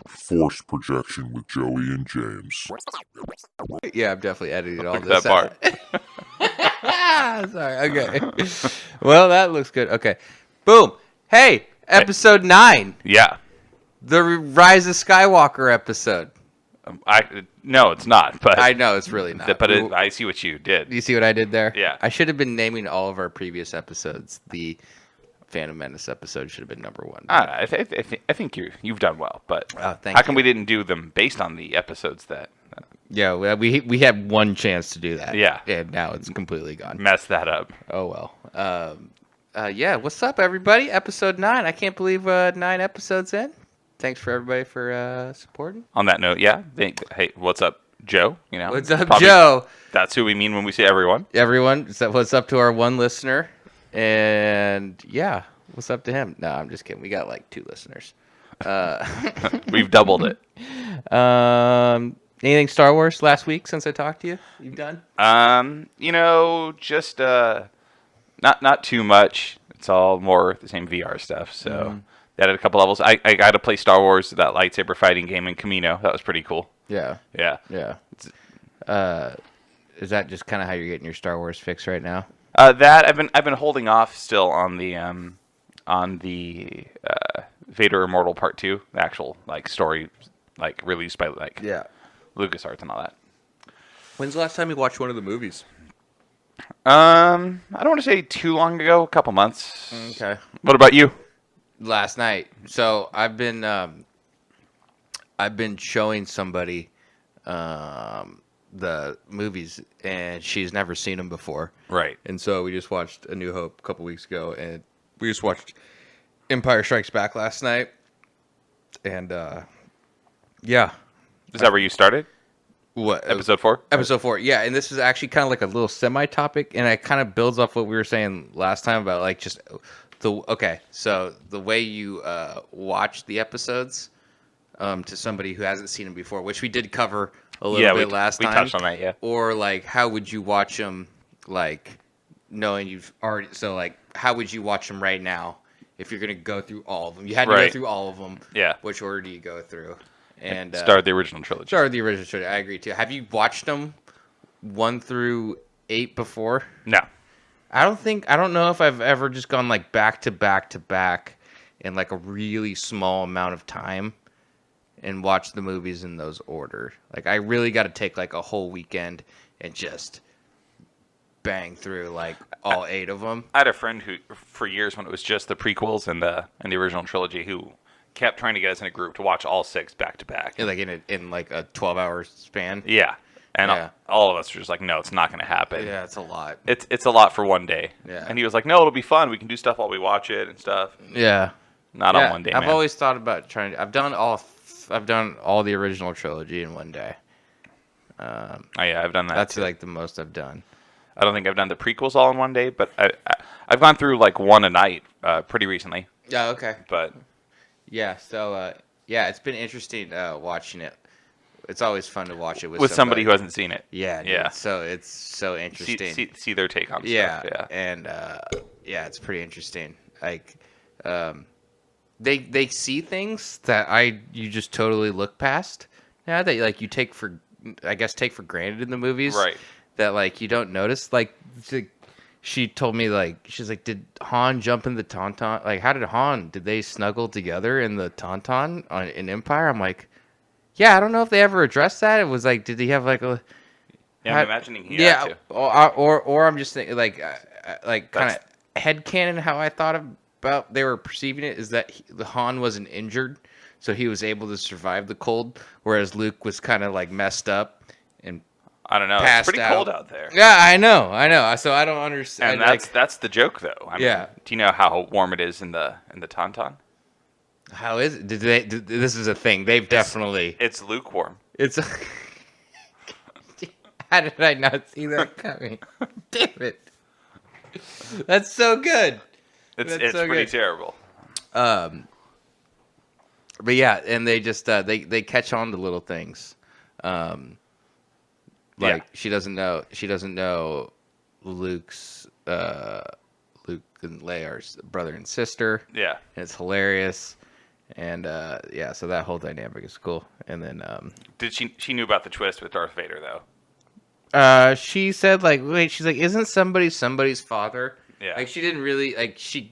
Force projection with Joey and James. Yeah, I'm definitely editing all Look this at that out. Sorry. Okay. Well, that looks good. Okay. Boom. Hey, episode 9. Yeah. The Rise of Skywalker episode. No, it's not. But I know it's really not. But I see what you did. You see what I did there? Yeah. I should have been naming all of our previous episodes. The Phantom Menace episode should have been number 1. I think you've done well, but thank how come you. we didn't do them based on the episodes that Yeah, we had one chance to do that. Yeah. And now it's completely gone. messed that up? Oh, well. Yeah, what's up, everybody? Episode 9. I can't believe 9 episodes in. Thanks for everybody for supporting. On that note, yeah. Hey, what's up, Joe? You know, What's up, probably- Joe? That's who we mean when we say everyone. Everyone, what's up to our one listener? And yeah, what's up to him? No, I'm just kidding. We got like 2 listeners. We've doubled it. Anything Star Wars last week since I talked to you? You've done? Just not too much. It's all more the same VR stuff. So they added a couple levels. I got to play Star Wars, that lightsaber fighting game in Camino. That was pretty cool. Yeah. Yeah. Yeah. Is that just kind of how you're getting your Star Wars fix right now? That I've been holding off still on the Vader Immortal Part 2, the actual story released by LucasArts and all that. When's the last time you watched one of the movies? I don't want to say too long ago, a couple months. Okay. What about you? Last night. So I've been showing somebody the movies, and she's never seen them before. Right. And so we just watched A New Hope a couple weeks ago, and we just watched Empire Strikes Back last night. And yeah. Is that where you started? What? Episode 4? Episode 4, yeah. And this is actually kind of like a little semi-topic, and it kind of builds off what we were saying last time about so the way you watch the episodes to somebody who hasn't seen them before, which we did cover a little bit last time. We touched on that, yeah. Or how would you watch them, knowing you've already, how would you watch them right now if you're going to go through all of them? You had to go through all of them. Yeah. Which order do you go through? And start the original trilogy. Start the original trilogy. I agree too. Have you watched them 1 through 8 before? No. I don't know if I've ever just gone back to back to back in a really small amount of time and watched the movies in those order. I really got to take a whole weekend and just bang through all 8 of them. I had a friend who, for years, when it was just the prequels and the original trilogy, who kept trying to get us in a group to watch all 6 back to back. In a 12-hour span. Yeah. And all of us were just no, it's not going to happen. Yeah, it's a lot. It's a lot for one day. Yeah. And he was like, no, it'll be fun. We can do stuff while we watch it and stuff. Yeah. Not on one day, I've man. always thought about trying to... I've done all the original trilogy in one day. Oh, yeah, I've done that. That's too. the most I've done. I don't think I've done the prequels all in one day, but I've gone through one a night pretty recently. Yeah, okay. But... Yeah, so, it's been interesting watching it. It's always fun to watch it with somebody who hasn't seen it. Yeah, dude. Yeah. So it's so interesting. See their take on stuff. Yeah, and it's pretty interesting. They see things that you just totally look past. Yeah, that you take for granted in the movies. Right. That you don't notice. She told me she's did Han jump in the Tauntaun? How did they snuggle together in the Tauntaun in Empire? I'm yeah, I don't know if they ever addressed that. It was did he have a... Yeah, I'm imagining he had to. Or I'm just thinking kind of headcanon how I thought about they were perceiving it is that the Han wasn't injured, so he was able to survive the cold, whereas Luke was kind of messed up and I don't know. Passed it's pretty out. cold out there. Yeah, I know. So I don't understand. And that's the joke, though. I mean, Yeah. Do you know how warm it is in the Tauntaun? How is it? This is a thing. They've definitely. It's lukewarm. It's. How did I not see that coming? Damn it! That's so good. It's so pretty good. terrible. But yeah, and they just they catch on to little things. She doesn't know Luke and Leia are brother and sister. Yeah. And it's hilarious. And yeah, so that whole dynamic is cool. And then Did she knew about the twist with Darth Vader though? she said like, wait, she's like, isn't somebody somebody's father? Yeah. Like she didn't really like she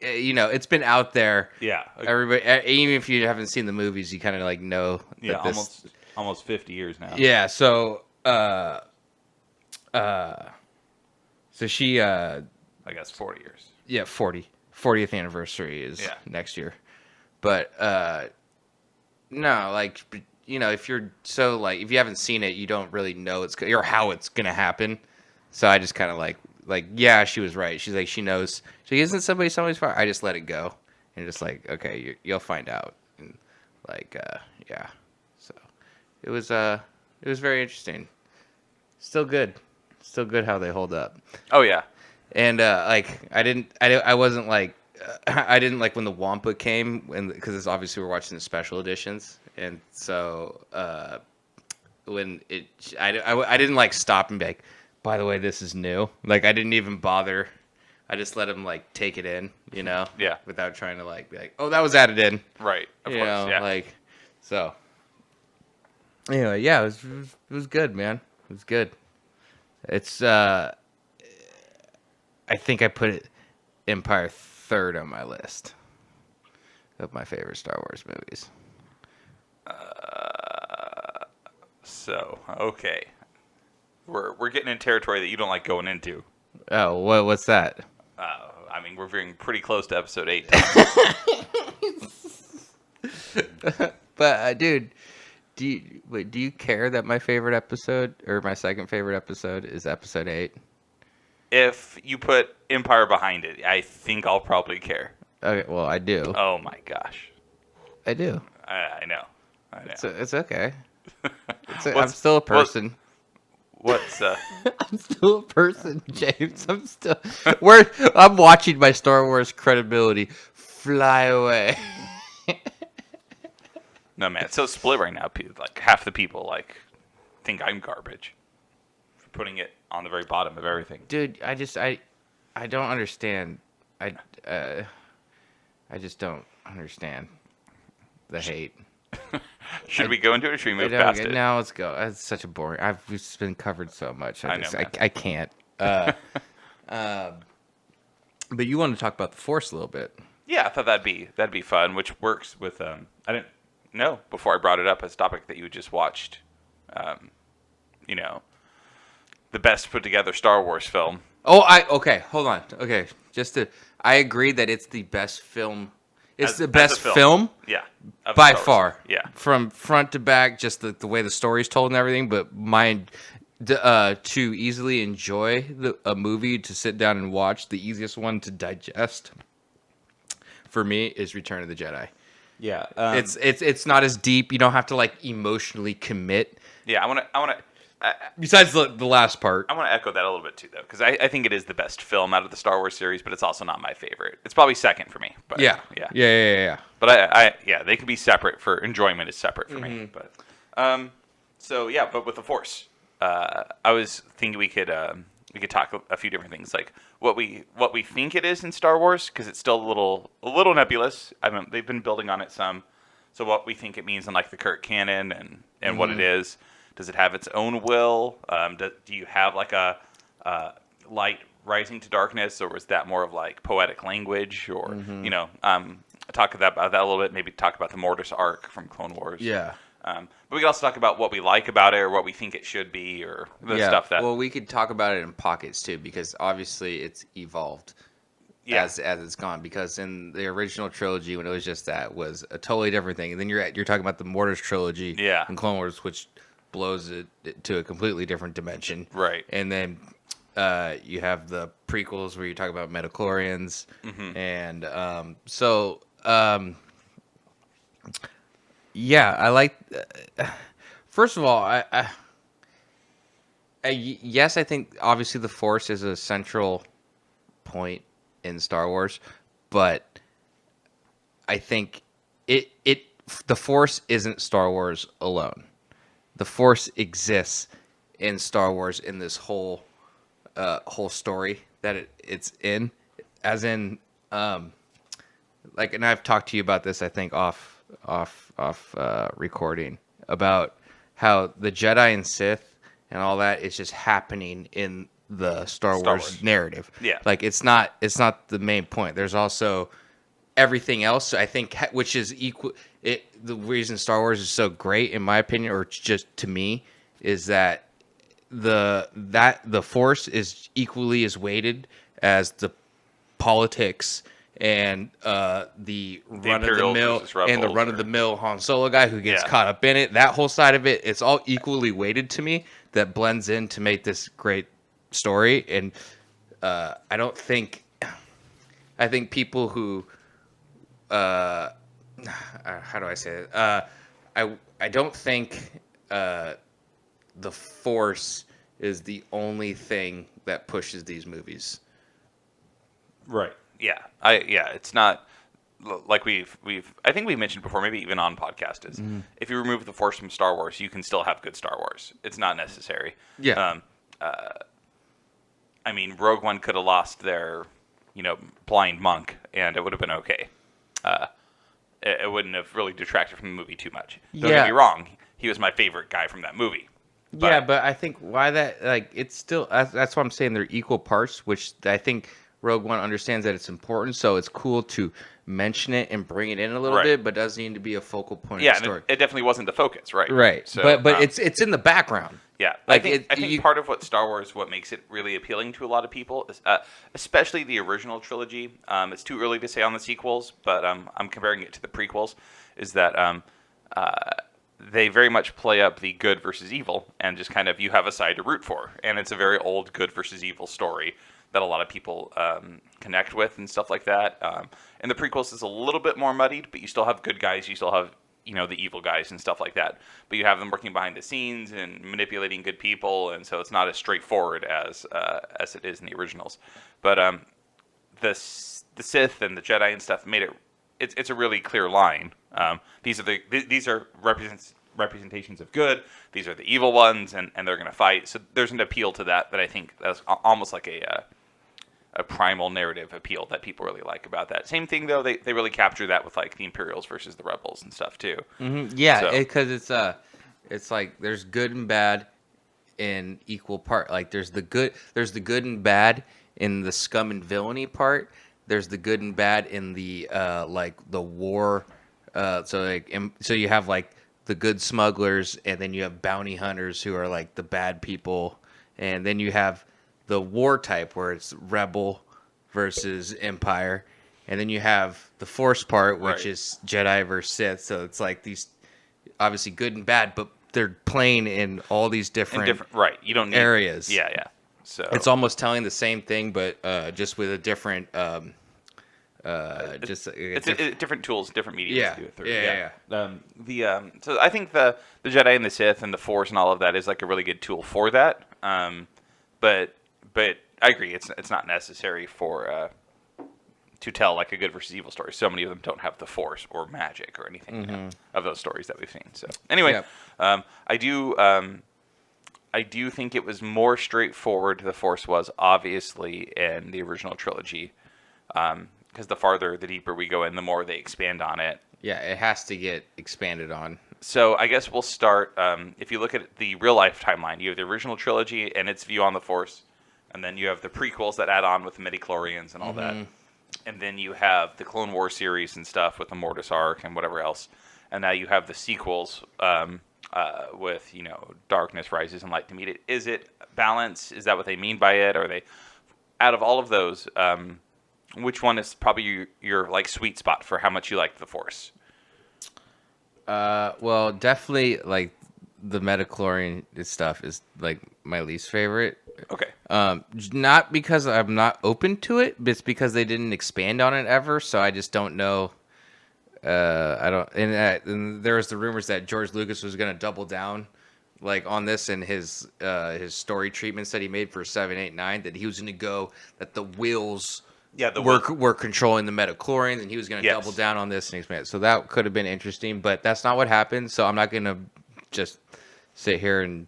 you know, it's been out there. Yeah. Everybody, even if you haven't seen the movies, you kind of like know. Yeah. That this, Almost 50 years now. yeah. So so she I guess 40 years. yeah, 40th anniversary is next year. But no, like, you know, if you're so like, if you haven't seen it, you don't really know or how it's gonna happen. So I just kind of like, yeah, she was right. She's like, she knows. She isn't somebody's father. I just let it go, and just like, okay, you'll find out. And like, yeah. So it was very interesting. Still good how they hold up. Oh yeah. And like I wasn't like I didn't like when the Wampa came, because it's obviously we're watching the special editions, and so when I didn't like stop and be like, by the way, this is new. Like I didn't even bother. I just let him like take it in, you know, Yeah. without trying to like be like, oh, that was added in, Right. Of you course. know, Yeah. like so. Anyway, yeah, it was good, man. It was good. It's I think I put it Empire third on my list of my favorite Star Wars movies. So okay, we're getting in territory that you don't like going into. Oh, what's that? I mean, we're getting pretty close to episode 8. But dude, do you care that my favorite episode or my second favorite episode is episode 8? If you put Empire behind it, I think I'll probably care. Okay, well I do. Oh my gosh. I do. I know. It's okay. I'm still a person. What's I'm still a person, James. I'm watching my Star Wars credibility fly away. No man, it's so split right now. Like half the people like think I'm garbage for putting it on the very bottom of everything. Dude, I don't understand. I just don't understand the hate. Should we go into it or should we move past it? No, let's go. It's such a boring. It's been covered so much. I know, man. I can't. But you want to talk about the Force a little bit? Yeah, I thought that'd be fun, which works with I didn't know before I brought it up as a topic that you had just watched. You know, the best put together Star Wars film. Oh, okay. Hold on. Okay, I agree that it's the best film. It's the best film. Yeah. By far. Yeah. From front to back, just the way the story's told and everything. But mine, to easily enjoy a movie, to sit down and watch, the easiest one to digest for me is Return of the Jedi. Yeah. It's not as deep. You don't have to like emotionally commit. Yeah. I want to. Besides the last part. I want to echo that a little bit too, though, because I think it is the best film out of the Star Wars series, but it's also not my favorite. It's probably second for me. But Yeah. But I they could be separate for enjoyment is separate for me. But so yeah, but with the Force, I was thinking we could talk a few different things, like what we think it is in Star Wars, because it's still a little nebulous. I mean, they've been building on it some. So what we think it means in like the Kirk canon and what it is. Does it have its own will? Do you have like a light rising to darkness, or was that more of like poetic language? Or you know, talk about that a little bit. Maybe talk about the Mortis arc from Clone Wars. Yeah. But we could also talk about what we like about it, or what we think it should be, or the stuff that. Well, we could talk about it in pockets too, because obviously it's evolved. Yeah. As it's gone, because in the original trilogy, when it was just that, was a totally different thing, and then you're talking about the Mortis trilogy, and Clone Wars, which blows it to a completely different dimension. Right. And then you have the prequels where you talk about midichlorians. And yeah, I like... first of all, yes, I think obviously the Force is a central point in Star Wars, but I think the Force isn't Star Wars alone. The Force exists in Star Wars in this whole story that it's in, as in like, and I've talked to you about this, I think off recording, about how the Jedi and Sith and all that is just happening in the Star Wars narrative. Yeah. Like it's not the main point. There's also everything else, I think, which is equal. The reason Star Wars is so great, in my opinion, or just to me, is that the Force is equally as weighted as the politics and the run of the mill and the run of the mill Han Solo guy who gets caught up in it. That whole side of it, it's all equally weighted to me. That blends in to make this great story. And I think people who how do I say it? I don't think the Force is the only thing that pushes these movies. Right. Yeah. It's not like we've I think we mentioned before, maybe even on podcast, is if you remove the Force from Star Wars, you can still have good Star Wars. It's not necessary. Yeah. I mean, Rogue One could have lost their, blind monk, and it would have been okay. It wouldn't have really detracted from the movie too much. Don't get me wrong; he was my favorite guy from that movie. But I think why that, like, it's still, that's why I'm saying they're equal parts, which I think Rogue One understands that it's important, so it's cool to mention it and bring it in a little bit, but doesn't need to be a focal point of the story. It definitely wasn't the focus, right? Right. So, but it's in the background. Yeah, like I think part of what Star Wars, what makes it really appealing to a lot of people, is, especially the original trilogy. It's too early to say on the sequels, but I'm comparing it to the prequels. Is that they very much play up the good versus evil, and just kind of you have a side to root for, and it's a very old good versus evil story that a lot of people connect with and stuff like that. And the prequels is a little bit more muddied, but you still have good guys, you still have the evil guys and stuff like that. But you have them working behind the scenes and manipulating good people, and so it's not as straightforward as it is in the originals. But the Sith and the Jedi and stuff made it. It's a really clear line. These are representations of good. These are the evil ones, and they're going to fight. So there's an appeal to that I think that's almost like a primal narrative appeal that people really like about that. Same thing though, they really capture that with like the Imperials versus the Rebels and stuff too. Mm-hmm. Yeah, because it's like there's good and bad in equal part. Like there's the good and bad in the scum and villainy part. There's the good and bad in the like the war. So you have like the good smugglers, and then you have bounty hunters who are like the bad people, and then you have the war type where it's rebel versus empire, and then you have the Force part, which is Jedi versus Sith. So it's like these obviously good and bad, but they're playing in all these different You don't need areas. Yeah. So it's almost telling the same thing, but just with a different different tools, different media to do it through. Yeah. So I think the Jedi and the Sith and the Force and all of that is like a really good tool for that. But I agree, it's not necessary for to tell like a good versus evil story. So many of them don't have the Force or magic or anything of those stories that we've seen. So anyway, I do think it was more straightforward. The Force was obviously in the original trilogy. Because the farther, the deeper we go in, the more they expand on it. Yeah, it has to get expanded on. So I guess we'll start, if you look at the real-life timeline, you have the original trilogy and its view on the Force, and then you have the prequels that add on with the midichlorians and all that. And then you have the Clone Wars series and stuff with the Mortis arc and whatever else. And now you have the sequels with, Darkness Rises and Light to meet it. Is it balance? Is that what they mean by it? Are they, out of all of those... which one is probably your like sweet spot for how much you like the Force? Well, definitely like the midichlorian stuff is like my least favorite. Okay. Not because I'm not open to it, but it's because they didn't expand on it ever, so I just don't know. I don't. And there was the rumors that George Lucas was going to double down, like on this and his story treatments that he made for 7, 8, 9. That he was going to go that the Wills. Yeah, were controlling the midichlorians, and he was going to double down on this and expand. So that could have been interesting, but that's not what happened. So I'm not going to just sit here and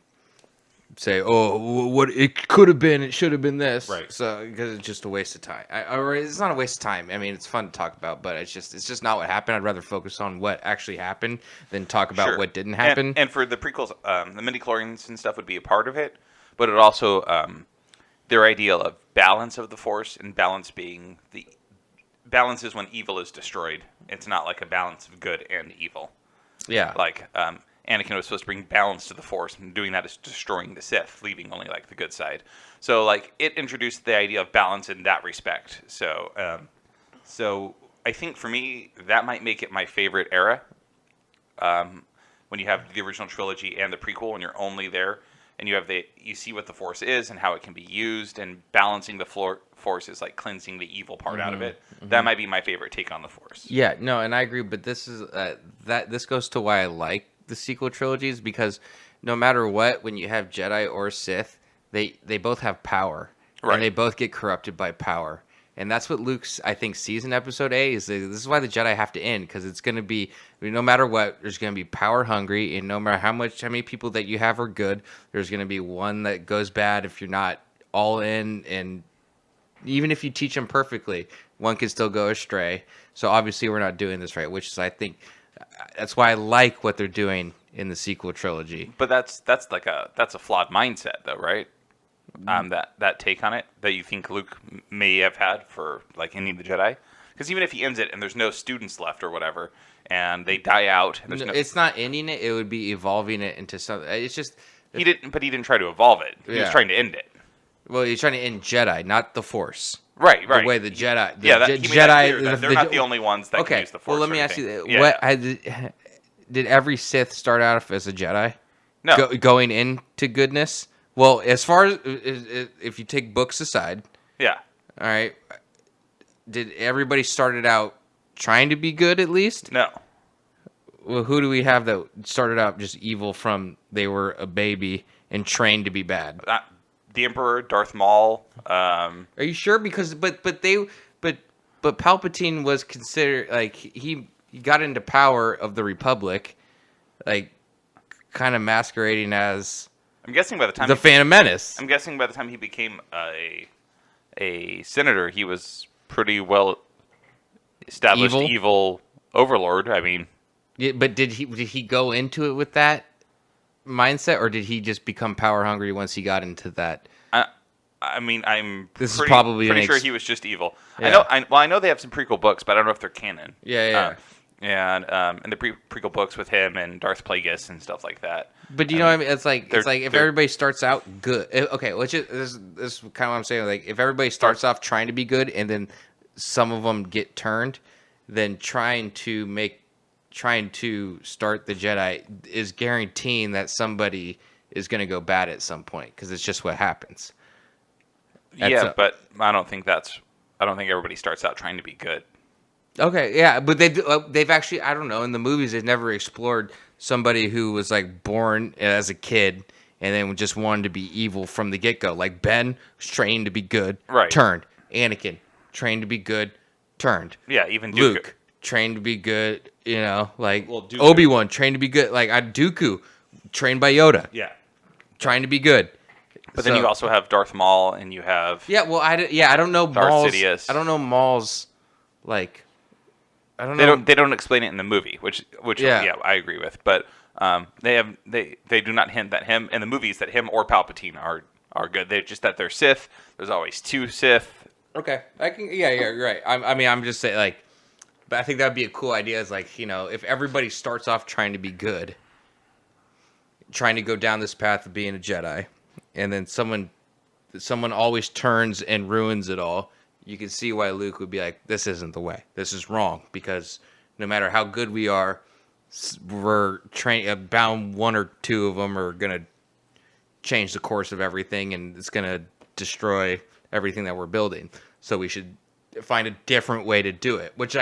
say, what it could have been, it should have been this. Right. So because it's just a waste of time. Or it's not a waste of time. I mean, it's fun to talk about, but it's just not what happened. I'd rather focus on what actually happened than talk about what didn't happen. And for the prequels, the midichlorians and stuff would be a part of it, but it also their idea of balance of the Force, and balance being balance is when evil is destroyed. It's not like a balance of good and evil. Yeah. Like Anakin was supposed to bring balance to the Force, and doing that is destroying the Sith, leaving only like the good side. So like it introduced the idea of balance in that respect. So so I think for me that might make it my favorite era. When you have the original trilogy and the prequel, and you're only there, and you see what the Force is and how it can be used, and balancing the Force is like cleansing the evil part out of it. That might be my favorite take on the Force. Yeah, no, and I agree, but this is this goes to why I like the sequel trilogies, because no matter what, when you have Jedi or Sith, they both have power, Right. and they both get corrupted by power, and that's what Luke's, I think, sees in Episode 8. This is why the Jedi have to end, because it's going to be, no matter what, there's going to be power hungry, and no matter how many people that you have are good, there's going to be one that goes bad if you're not all in, and even if you teach them perfectly, one can still go astray. So obviously we're not doing this right, which is, I think, that's why I like what they're doing in the sequel trilogy. But that's a flawed mindset, though, right? That take on it that you think Luke may have had for like ending the Jedi, because even if he ends it and there's no students left or whatever, and they die out, and It's not ending it; it would be evolving it into something. It's just he didn't try to evolve it. He was trying to end it. Well, he's trying to end Jedi, not the Force. Right. The way the Jedi, Jedi, they're not the only ones that can use the Force. Well, let me ask you: did every Sith start out as a Jedi? No. Going into goodness. Well, as far as if you take books aside, yeah. All right. Did everybody started out trying to be good at least? No. Well, who do we have that started out just evil from they were a baby and trained to be bad? The Emperor, Darth Maul. Are you sure? Because but Palpatine was considered like he got into power of the Republic, like kind of masquerading as I'm guessing by the time the Phantom Menace. I'm guessing by the time he became a senator, he was pretty well established evil overlord. I mean, yeah, but did he go into it with that mindset, or did he just become power hungry once he got into that? I mean, I'm this is probably pretty sure he was just evil. Yeah. I know they have some prequel books, but I don't know if they're canon. Yeah. And the prequel books with him and Darth Plagueis and stuff like that. But you know what I mean? It's like if everybody starts out good. Okay, let's just this is kind of what I'm saying. Like if everybody starts off trying to be good, and then some of them get turned, then trying to start the Jedi is guaranteeing that somebody is going to go bad at some point, because it's just what happens. But I don't think everybody starts out trying to be good. Okay, yeah, but they've actually, I don't know, in the movies they've never explored somebody who was like born as a kid and then just wanted to be evil from the get-go. Like Ben was trained to be good, right. Turned. Anakin trained to be good, turned. Yeah, even Luke trained to be good, like Obi-Wan trained to be good, like Dooku trained by Yoda. Yeah. Trying to be good. But then you also have Darth Maul, and you have I don't know Darth Maul's, Sidious. I don't know Maul's, like, I don't know. They don't explain it in the movie, which I agree with. But they do not hint that him in the movies that him or Palpatine are good. They're just that they're Sith. There's always two Sith. Okay, you're right. I'm just saying, like, but I think that'd be a cool idea. Is like, if everybody starts off trying to be good, trying to go down this path of being a Jedi, and then someone always turns and ruins it all. You can see why Luke would be like, this isn't the way. This is wrong, because no matter how good we are, we're bound one or two of them are going to change the course of everything, and it's going to destroy everything that we're building. So we should find a different way to do it, which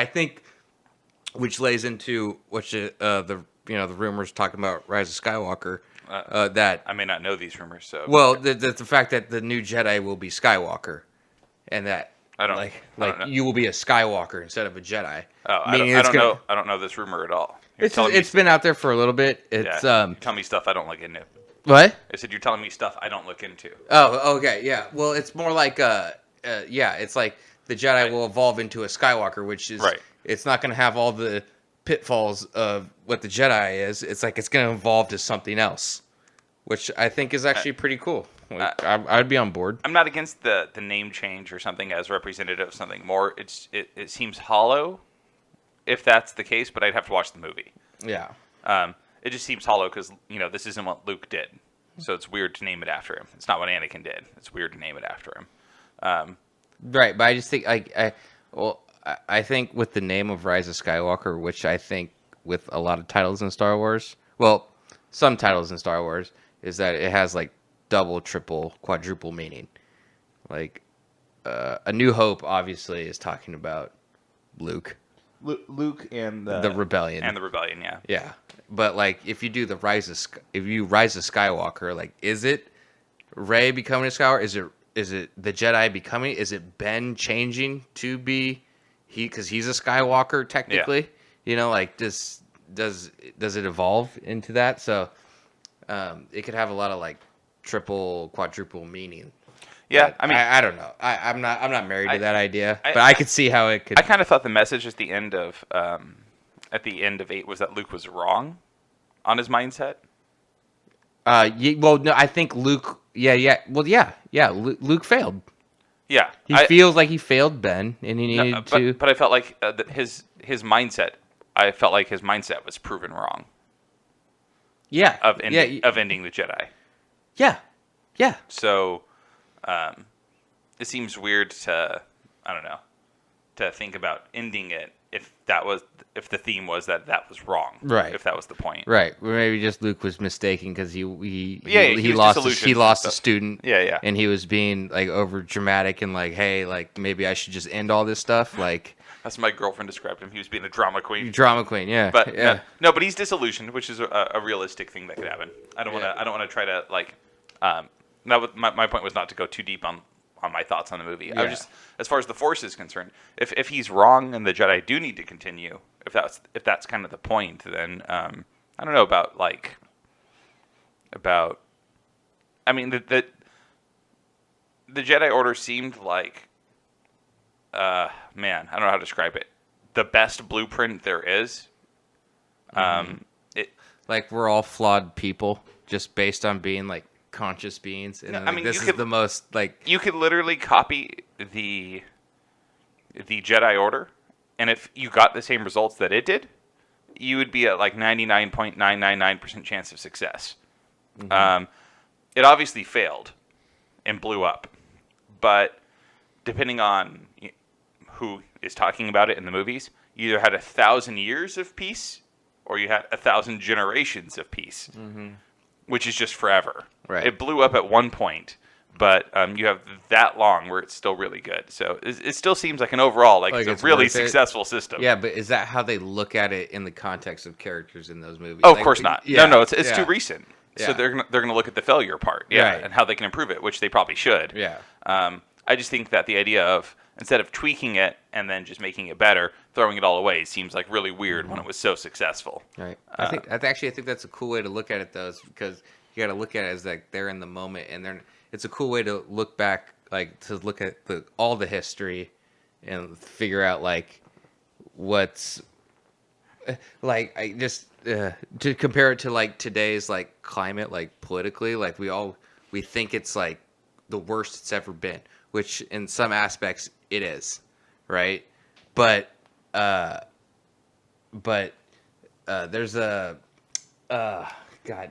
lays into the rumors talking about Rise of Skywalker. That I may not know these rumors. So the fact that the new Jedi will be Skywalker, and that I don't know. You will be a Skywalker instead of a Jedi. Oh, I don't know this rumor at all. It's been out there for a little bit. It's you tell me stuff I don't look into. What? I said you're telling me stuff I don't look into. Oh, okay, yeah. Well, it's more like it's like the Jedi will evolve into a Skywalker, which is Right. It's not going to have all the pitfalls of what the Jedi is. It's like it's going to evolve to something else, which I think is actually pretty cool. Like, I'd be on board. I'm not against the name change or something as representative of something more. It seems hollow, if that's the case. But I'd have to watch the movie. Yeah. It just seems hollow because this isn't what Luke did, so it's weird to name it after him. It's not what Anakin did. It's weird to name it after him. Right, but I just think I think with the name of Rise of Skywalker, which I think with a lot of titles in Star Wars, well, some titles in Star Wars, is that it has like double, triple, quadruple meaning. Like A New Hope, obviously, is talking about Luke. Luke and The rebellion. And the rebellion, yeah. Yeah, but like if you do the Rise of Skywalker, like is it Rey becoming a Skywalker? Is it the Jedi becoming? Is it Ben changing to be because he's a Skywalker technically? Yeah. Like does it evolve into that? So it could have a lot of like triple, quadruple meaning. Yeah, But I don't know. I'm not married to that idea, but I I could see how it could. I kind of thought the message at the end of 8 was that Luke was wrong on his mindset. Well, no, I think Luke. Yeah. Well, yeah. Luke failed. Yeah, He feels like he failed Ben, and he needed to. But I felt like his mindset. I felt like his mindset was proven wrong Yeah. of ending the Jedi. Yeah. Yeah. So, it seems weird to think about ending it if the theme was that was wrong. Right. If that was the point. Right. Or maybe just Luke was mistaken because he was lost disillusioned he lost and a stuff. student. Yeah. And he was being like over dramatic and like, hey, like maybe I should just end all this stuff. Like That's my girlfriend described him. He was being a drama queen. drama queen. Yeah. But yeah. no, but he's disillusioned, which is a realistic thing that could happen. I don't want to try to like. My point was not to go too deep on my thoughts on the movie. I was just, as far as the Force is concerned, if he's wrong and the Jedi do need to continue, if that's kind of the point, then I don't know about. I mean the Jedi Order seemed like, man, I don't know how to describe it. The best blueprint there is. Like we're all flawed people just based on being like conscious beings. And I mean, this is the most like you could literally copy the Jedi Order, and if you got the same results that it did, you would be at like 99.999% chance of success. It obviously failed and blew up, but depending on who is talking about it in the movies, you either had 1,000 years of peace or you had 1,000 generations of peace, which is just forever. Right. It blew up at one point, but you have that long where it's still really good. So it still seems like an overall, like it's a really successful system. Yeah, but is that how they look at it in the context of characters in those movies? Oh, Like, of course not. Yeah, No, it's too recent. So Yeah. they're gonna look at the failure part, Right. and how they can improve it, which they probably should. Yeah. I just think that the idea of instead of tweaking it and then just making it better, throwing it all away seems like really weird when it was so successful. Right. I think that's a cool way to look at it though, is because you got to look at it as like they're in the moment, and it's a cool way to look back, like to look at all the history and figure out like what's like I just to compare it to like today's like climate, like politically, like we think it's like the worst it's ever been, which in some aspects it is, right? But there's a God,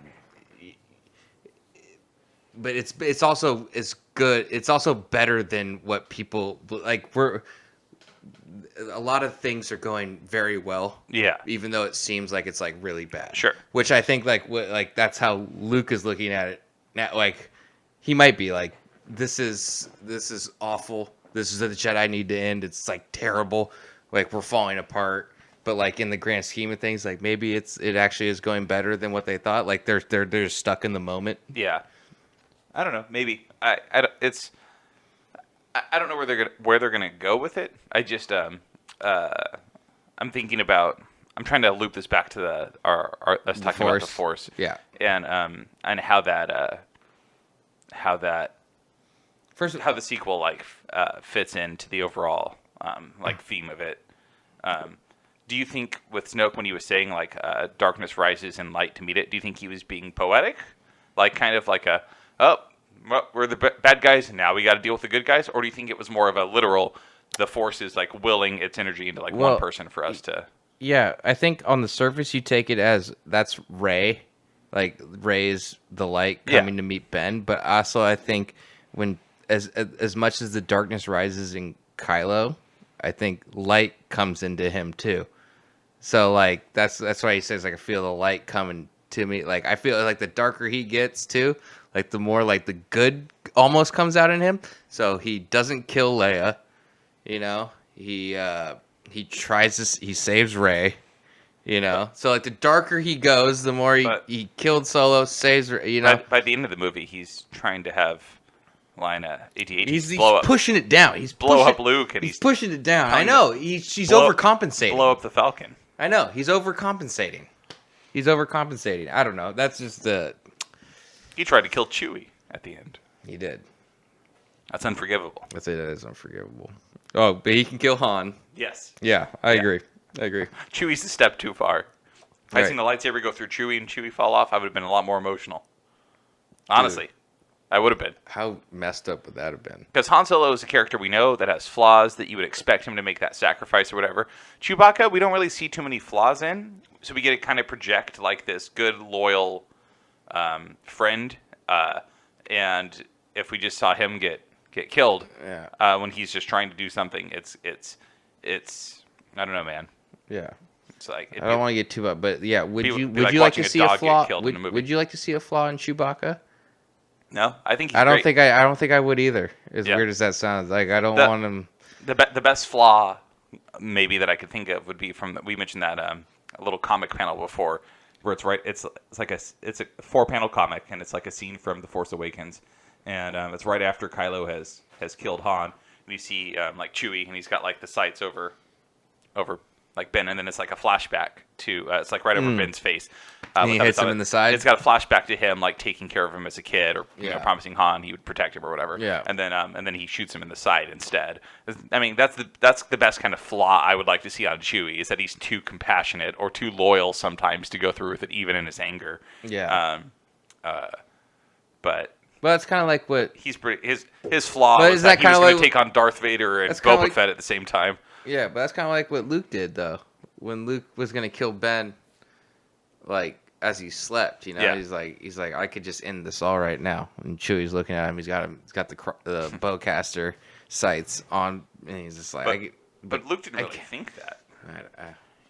but it's also as good. It's also better than what people like. A lot of things are going very well. Yeah. Even though it seems like it's like really bad. Sure. Which I think like that's how Luke is looking at it now. Like he might be like, this is awful. This is the Jedi need to end. It's like terrible. Like we're falling apart. But like in the grand scheme of things, like maybe it actually is going better than what they thought. Like they're stuck in the moment. Yeah. I don't know. Maybe I don't know where they're gonna go with it. I just I'm thinking about I'm trying to loop this back to us talking about the Force. Yeah. And how that how the sequel fits into the overall theme of it. Do you think with Snoke, when he was saying darkness rises and light to meet it, do you think he was being poetic, kind of like we're the bad guys and now we got to deal with the good guys, or do you think it was more of a literal, the Force is willing its energy into one person for us to? Yeah, I think on the surface you take it as that's Rey, Rey is the light coming to meet Ben, but also I think when as much as the darkness rises in Kylo, I think light comes into him too. So that's why he says I feel the light coming to me. I feel the darker he gets too, the more the good almost comes out in him. So he doesn't kill Leia, he tries to he saves Rey, So the darker he goes, the more he killed Solo, saves Rey, By the end of the movie, he's trying to have Lina AT-AT he's blow up, pushing it down. He's blow up Luke, and he's pushing it down. I know. She's overcompensating. Blow up the Falcon. I know. He's overcompensating. I don't know. That's just He tried to kill Chewie at the end. He did. That's unforgivable. That is unforgivable. Oh, but he can kill Han. Yes. Yeah, I agree. Chewie's a step too far. If I seen the lightsaber go through Chewie and Chewie fall off, I would have been a lot more emotional. Honestly. I would have been. How messed up would that have been? Because Han Solo is a character we know that has flaws, that you would expect him to make that sacrifice or whatever. Chewbacca, we don't really see too many flaws in, so we get to kind of project this good, loyal friend. And if we just saw him get killed when he's just trying to do something, it's I don't know, man. Yeah. It's I don't want to get too much, but yeah, would you like to see a flaw? Would you like to see a flaw in Chewbacca? No, I think he's I don't great. think I would either. As weird as that sounds, I don't want him. The best flaw maybe that I could think of would be we mentioned that a little comic panel before, where it's like a 4-panel comic, and it's like a scene from The Force Awakens, and it's right after Kylo has killed Han, and you see Chewie, and he's got the sights over Ben, and then it's a flashback to it's right over Ben's face. And he hits him in the side. It's got a flashback to him taking care of him as a kid, or promising Han he would protect him or whatever. Yeah. And then he shoots him in the side instead. I mean, that's the best kind of flaw I would like to see on Chewie, is that he's too compassionate or too loyal sometimes to go through with it, even in his anger. Yeah. But it's kind of like what he's pretty. His flaw is that he was going to take on Darth Vader and Boba Fett at the same time. Yeah, but that's kind of like what Luke did, though. When Luke was going to kill Ben, as he slept, he's like, I could just end this all right now. And Chewie's looking at him. He's got the bowcaster sights on, and he's just like. But Luke didn't really think that.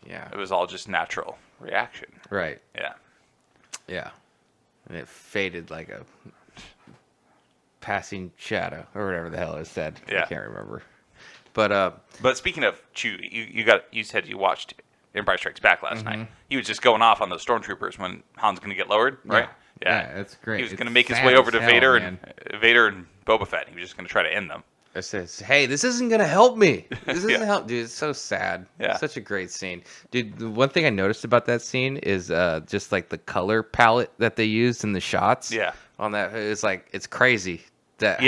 Yeah. It was all just natural reaction. Right. Yeah. Yeah. And it faded like a passing shadow, or whatever the hell it said. Yeah. I can't remember. But speaking of Chewie, you said you watched Empire Strikes Back last night. He was just going off on those stormtroopers when Han's going to get lowered, right? Yeah, that's great. He was going to make his way over to Vader and Boba Fett. He was just going to try to end them. It says, "Hey, this isn't going to help me. This isn't help, dude. It's so sad. Yeah. It's such a great scene, dude. The one thing I noticed about that scene is just the color palette that they used in the shots. Yeah. On that, it's crazy that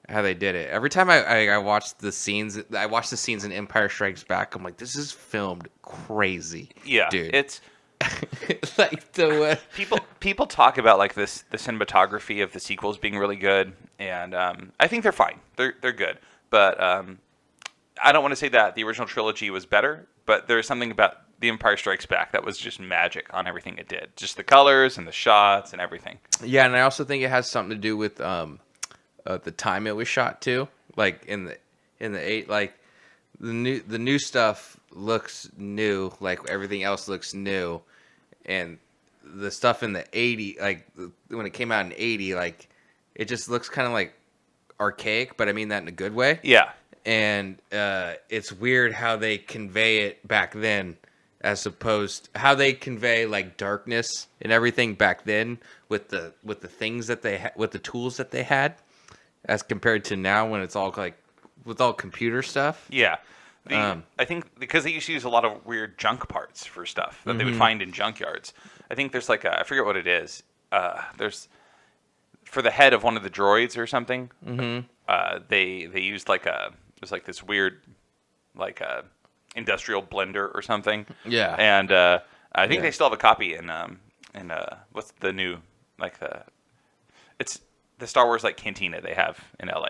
how they did it. Every time I watch the scenes, in Empire Strikes Back, I'm like, this is filmed crazy. Yeah, dude. It's the people talk about the cinematography of the sequels being really good, and I think they're fine. They're good, but I don't want to say that the original trilogy was better, but there's something about The Empire Strikes Back that was just magic on everything it did, just the colors and the shots and everything. Yeah, and I also think it has something to do with the time it was shot too, in the the new stuff looks new, everything else looks new, and the stuff in the 80, when it came out in 80, it just looks kind of archaic, but I mean that in a good way. Yeah, and it's weird how they convey it back then, as opposed how they convey darkness and everything back then with the things that they with the tools that they had. As compared to now, when it's all with all computer stuff. Yeah, I think because they used to use a lot of weird junk parts for stuff that they would find in junkyards. I think there's like I forget what it is. There's for the head of one of the droids or something. They used like it was like this weird like industrial blender or something. Yeah. And I think they still have a copy in what's the new like it's the Star Wars like cantina they have in LA.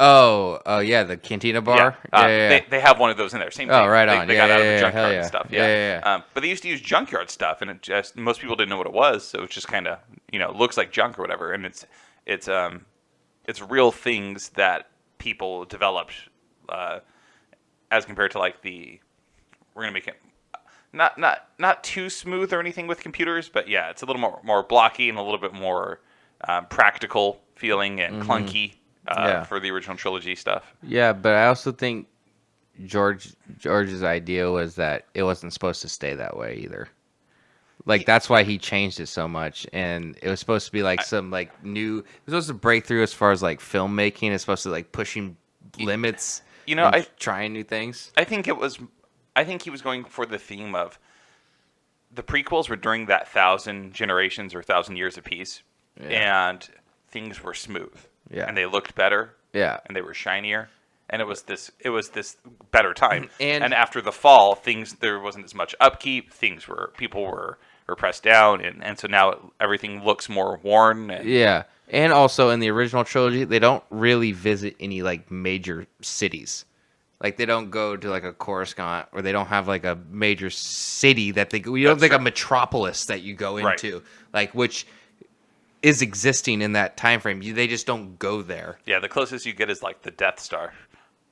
Oh, yeah, the Cantina bar. Yeah. They have one of those in there. Same thing. Oh, right on. They got out of the Hell junkyard yeah. and stuff. Yeah. But they used to use junkyard stuff, and it just most people didn't know what it was, so it's just kind of looks like junk or whatever. And it's real things that people developed as compared to like we're gonna make it not too smooth or anything with computers, but yeah, it's a little more blocky and a little bit more practical feeling and clunky. For the original trilogy stuff. Yeah, but I also think George's idea was that it wasn't supposed to stay that way either. Like that's why he changed it so much, and it was supposed to be like some like new. It was supposed to break through as far as like filmmaking. It's supposed to like pushing limits. Trying new things. I think he was going for the theme of the prequels were during that 1,000 generations or 1,000 years of peace, and things were smooth. Yeah. And they looked better. Yeah. And they were shinier. And it was this better time. And after the fall, there wasn't as much upkeep. People were pressed down, and so now everything looks more worn. Yeah. And also in the original trilogy, they don't really visit any like major cities. Like they don't go to like a Coruscant, or they don't have like a major city that you don't think a metropolis that you go into. Right. Like which is existing in that time frame. They just don't go there. Yeah, the closest you get is like the Death Star.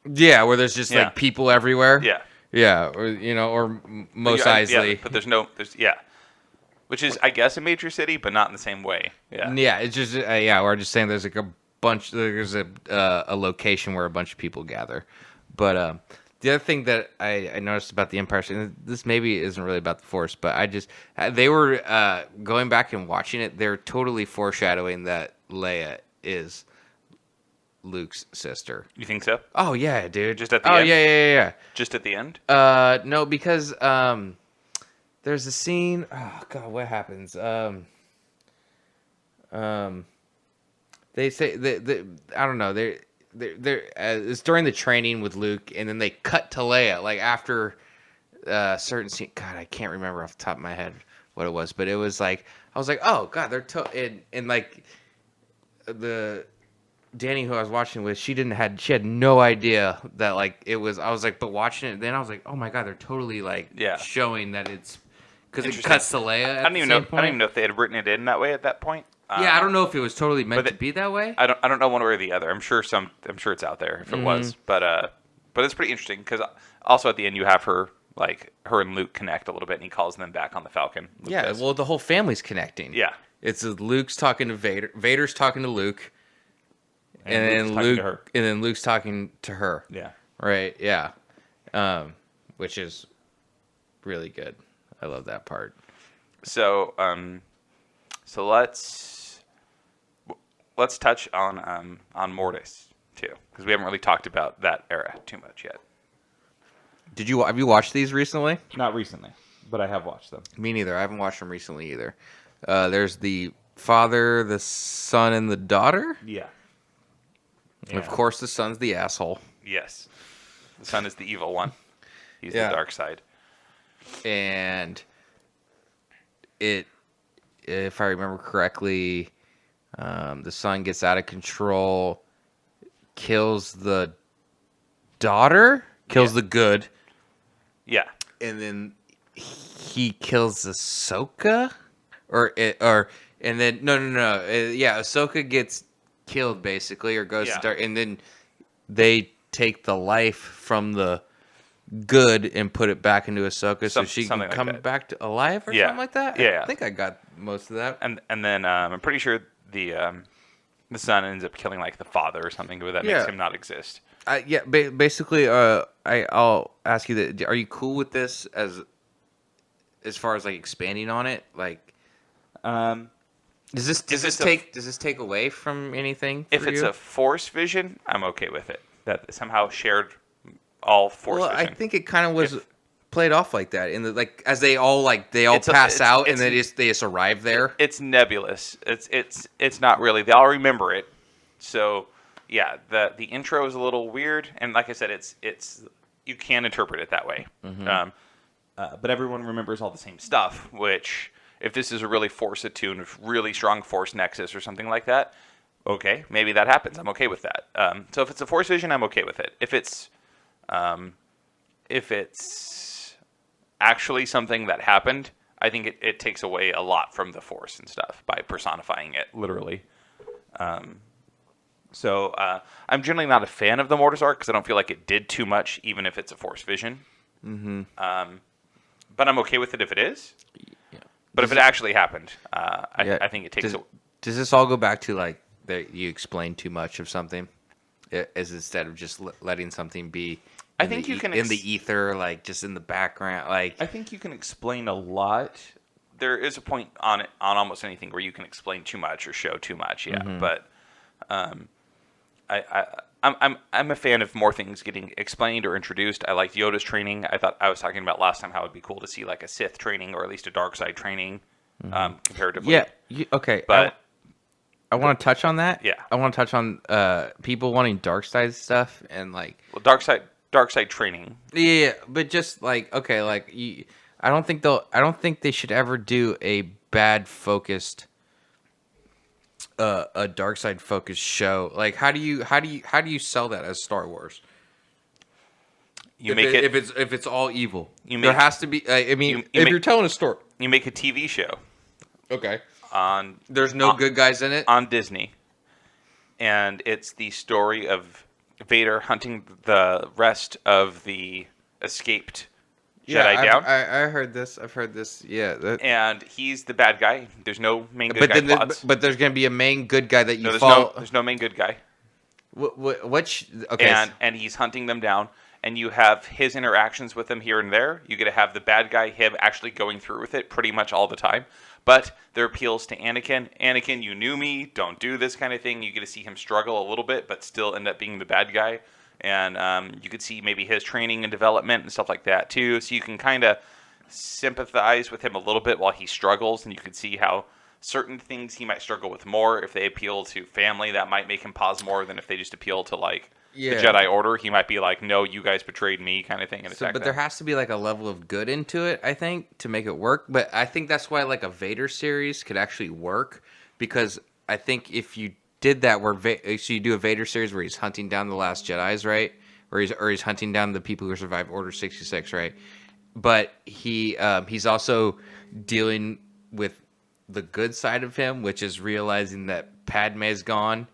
Yeah, where there's just like people everywhere. Yeah. Yeah, or Mos Eisley. Yeah, but which is I guess a major city, but not in the same way. Yeah. Yeah, it's just we're just saying there's like there's a location where a bunch of people gather. But the other thing that I noticed about the Empire, and this maybe isn't really about the Force, but they were going back and watching it. They're totally foreshadowing that Leia is Luke's sister. You think so? Oh yeah, dude. Just at the end? Yeah. Just at the end? No, because there's a scene. Oh god, what happens? They say I don't know. They're it's during the training with Luke, and then they cut to Leia, like after certain scene. God, I can't remember off the top of my head what it was, but it was like I was like, oh god, they're and like the Danny who I was watching with, she had no idea that like it was. I was like, but watching it, then I was like, oh my god, they're totally like showing that it's because it cuts to Leia. I don't even know if they had written it in that way at that point. Yeah, I don't know if it was totally meant to be that way. I don't know one way or the other. I'm sure it's out there if it was, but it's pretty interesting because also at the end you have her and Luke connect a little bit, and he calls them back on the Falcon. Well, the whole family's connecting. Yeah, it's Luke's talking to Vader, Vader's talking to Luke, and then Luke's talking to her. Yeah, right. Yeah, which is really good. I love that part. So let's touch on Mortis too, because we haven't really talked about that era too much yet. Have you watched these recently? Not recently, but I have watched them. Me neither. I haven't watched them recently either. There's the father, the son, and the daughter. Yeah. And of course, the son's the asshole. Yes, the son is the evil one. He's the dark side. And if I remember correctly, the son gets out of control, kills the daughter, kills the good. Yeah. And then he kills Ahsoka? And then, no. Ahsoka gets killed, basically, or goes to dark. And then they take the life from the good and put it back into Ahsoka so she can come back to alive or something like that? Yeah. I think I got most of that. And then I'm pretty sure the son ends up killing like the father or something, but that makes him not exist. Basically, I'll ask you that: are you cool with this as far as like expanding on it? Like, does this take away from anything? If it's a Force vision, I'm okay with it. That somehow shared all Force Well, I vision. think it kind of was If- played off like that in the like as they all pass out and they just arrive there. It's nebulous. It's not really. They all remember it. So yeah, the intro is a little weird, and like I said, it's you can interpret it that way. But everyone remembers all the same stuff. Which, if this is a really Force attuned, really strong Force nexus or something like that, okay, maybe that happens. I'm okay with that. So if it's a Force vision, I'm okay with it. If it's actually something that happened, I think it takes away a lot from the Force and stuff by personifying it, literally. So I'm generally not a fan of the Mortis arc because I don't feel like it did too much, even if it's a Force vision. But I'm okay with it if it is. Yeah. But if it actually happened, I think it takes. Does this all go back to like that you explain too much of something, as instead of just letting something be? I think you can in the ether, like just in the background, like I think you can explain a lot. There is a point on almost anything where you can explain too much or show too much. Yeah, but I'm a fan of more things getting explained or introduced. I liked Yoda's training. I was talking about last time how it'd be cool to see like a Sith training or at least a dark side training, comparatively. Yeah. Okay. But I want to touch on that. Yeah. I want to touch on people wanting dark side stuff and like. well, dark side training. Yeah, but just like okay, like I don't think they should ever do a bad focused. A dark side focused show. Like how do you sell that as Star Wars? You make it if it's all evil. You There make- has to be. I mean, you if make- you're telling a story, you make a TV show okay. on There's no good guys in it. on Disney, and it's the story of Vader hunting the rest of the escaped Jedi down. I heard this. I've heard this. Yeah. And he's the bad guy. There's no main good guy plots. But there's gonna be a main good guy that you There's follow. no main good guy. Okay. And he's hunting them down. And you have his interactions with them here and there. You get to have the bad guy, him, actually going through with it pretty much all the time. But there are appeals to Anakin. Anakin, you knew me. Don't do this kind of thing. You get to see him struggle a little bit, but still end up being the bad guy. And you could see maybe his training and development and stuff like that too. So you can kind of sympathize with him a little bit while he struggles, and you can see how certain things he might struggle with more. If they appeal to family, that might make him pause more than if they just appeal to like the Jedi Order. He might be like, "No, you guys betrayed me," kind of thing. And but there has to be like a level of good into it, I think, to make it work. But I think that's why like a Vader series could actually work, because I think if you did that where so you do a Vader series where he's hunting down the last Jedis, right? Or he's hunting down the people who survived Order 66, right? But he's also dealing with the good side of him, which is realizing that Padme's gone,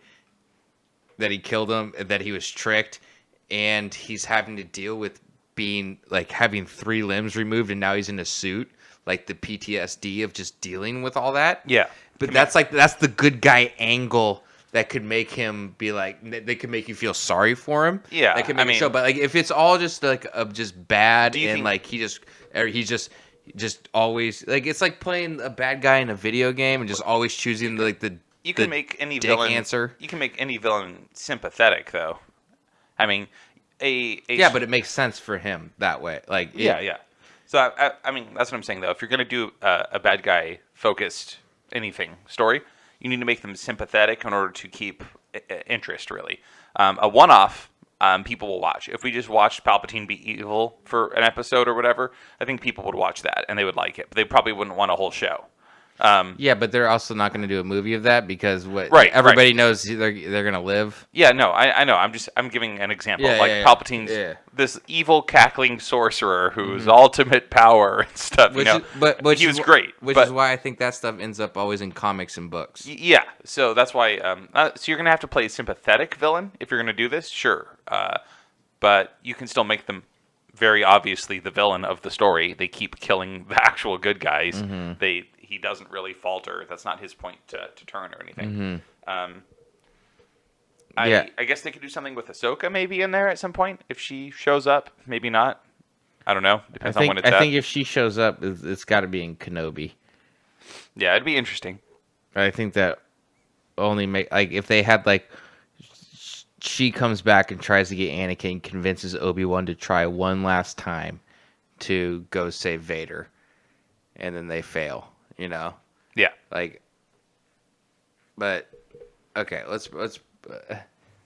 that he killed him, that he was tricked, and he's having to deal with being like having 3 limbs removed, and now he's in a suit, like the PTSD of just dealing with all that. Yeah, but that's the good guy angle that could make him be like, they could make you feel sorry for him. Yeah, that could make a show. But like if it's all just like just bad and think, like he's just always like, it's like playing a bad guy in a video game and just always choosing the you can make any dick villain answer. You can make any villain sympathetic, though. I mean, yeah, but it makes sense for him that way. Like yeah. So I mean, that's what I'm saying though. If you're gonna do a bad guy focused anything story, you need to make them sympathetic in order to keep interest. Really, a one-off. People will watch. If we just watched Palpatine be evil for an episode or whatever, I think people would watch that and they would like it. But they probably wouldn't want a whole show. Yeah, but they're also not going to do a movie of that because everybody knows they're going to live. Yeah, no, I know. I'm giving an example. Palpatine's this evil cackling sorcerer whose ultimate power and stuff. He was great. Which is why I think that stuff ends up always in comics and books. Yeah, so that's why. So you're going to have to play a sympathetic villain if you're going to do this, sure. But you can still make them very obviously the villain of the story. They keep killing the actual good guys. Mm-hmm. He doesn't really falter. That's not his point to turn or anything. Mm-hmm. I guess they could do something with Ahsoka maybe in there at some point if she shows up. Maybe not. I don't know. Depends on when it's at. I think if she shows up, it's got to be in Kenobi. Yeah, it'd be interesting. I think that only make like if they had like she comes back and tries to get Anakin, and convinces Obi-Wan to try one last time to go save Vader, and then they fail. Yeah. Like, but okay, let's.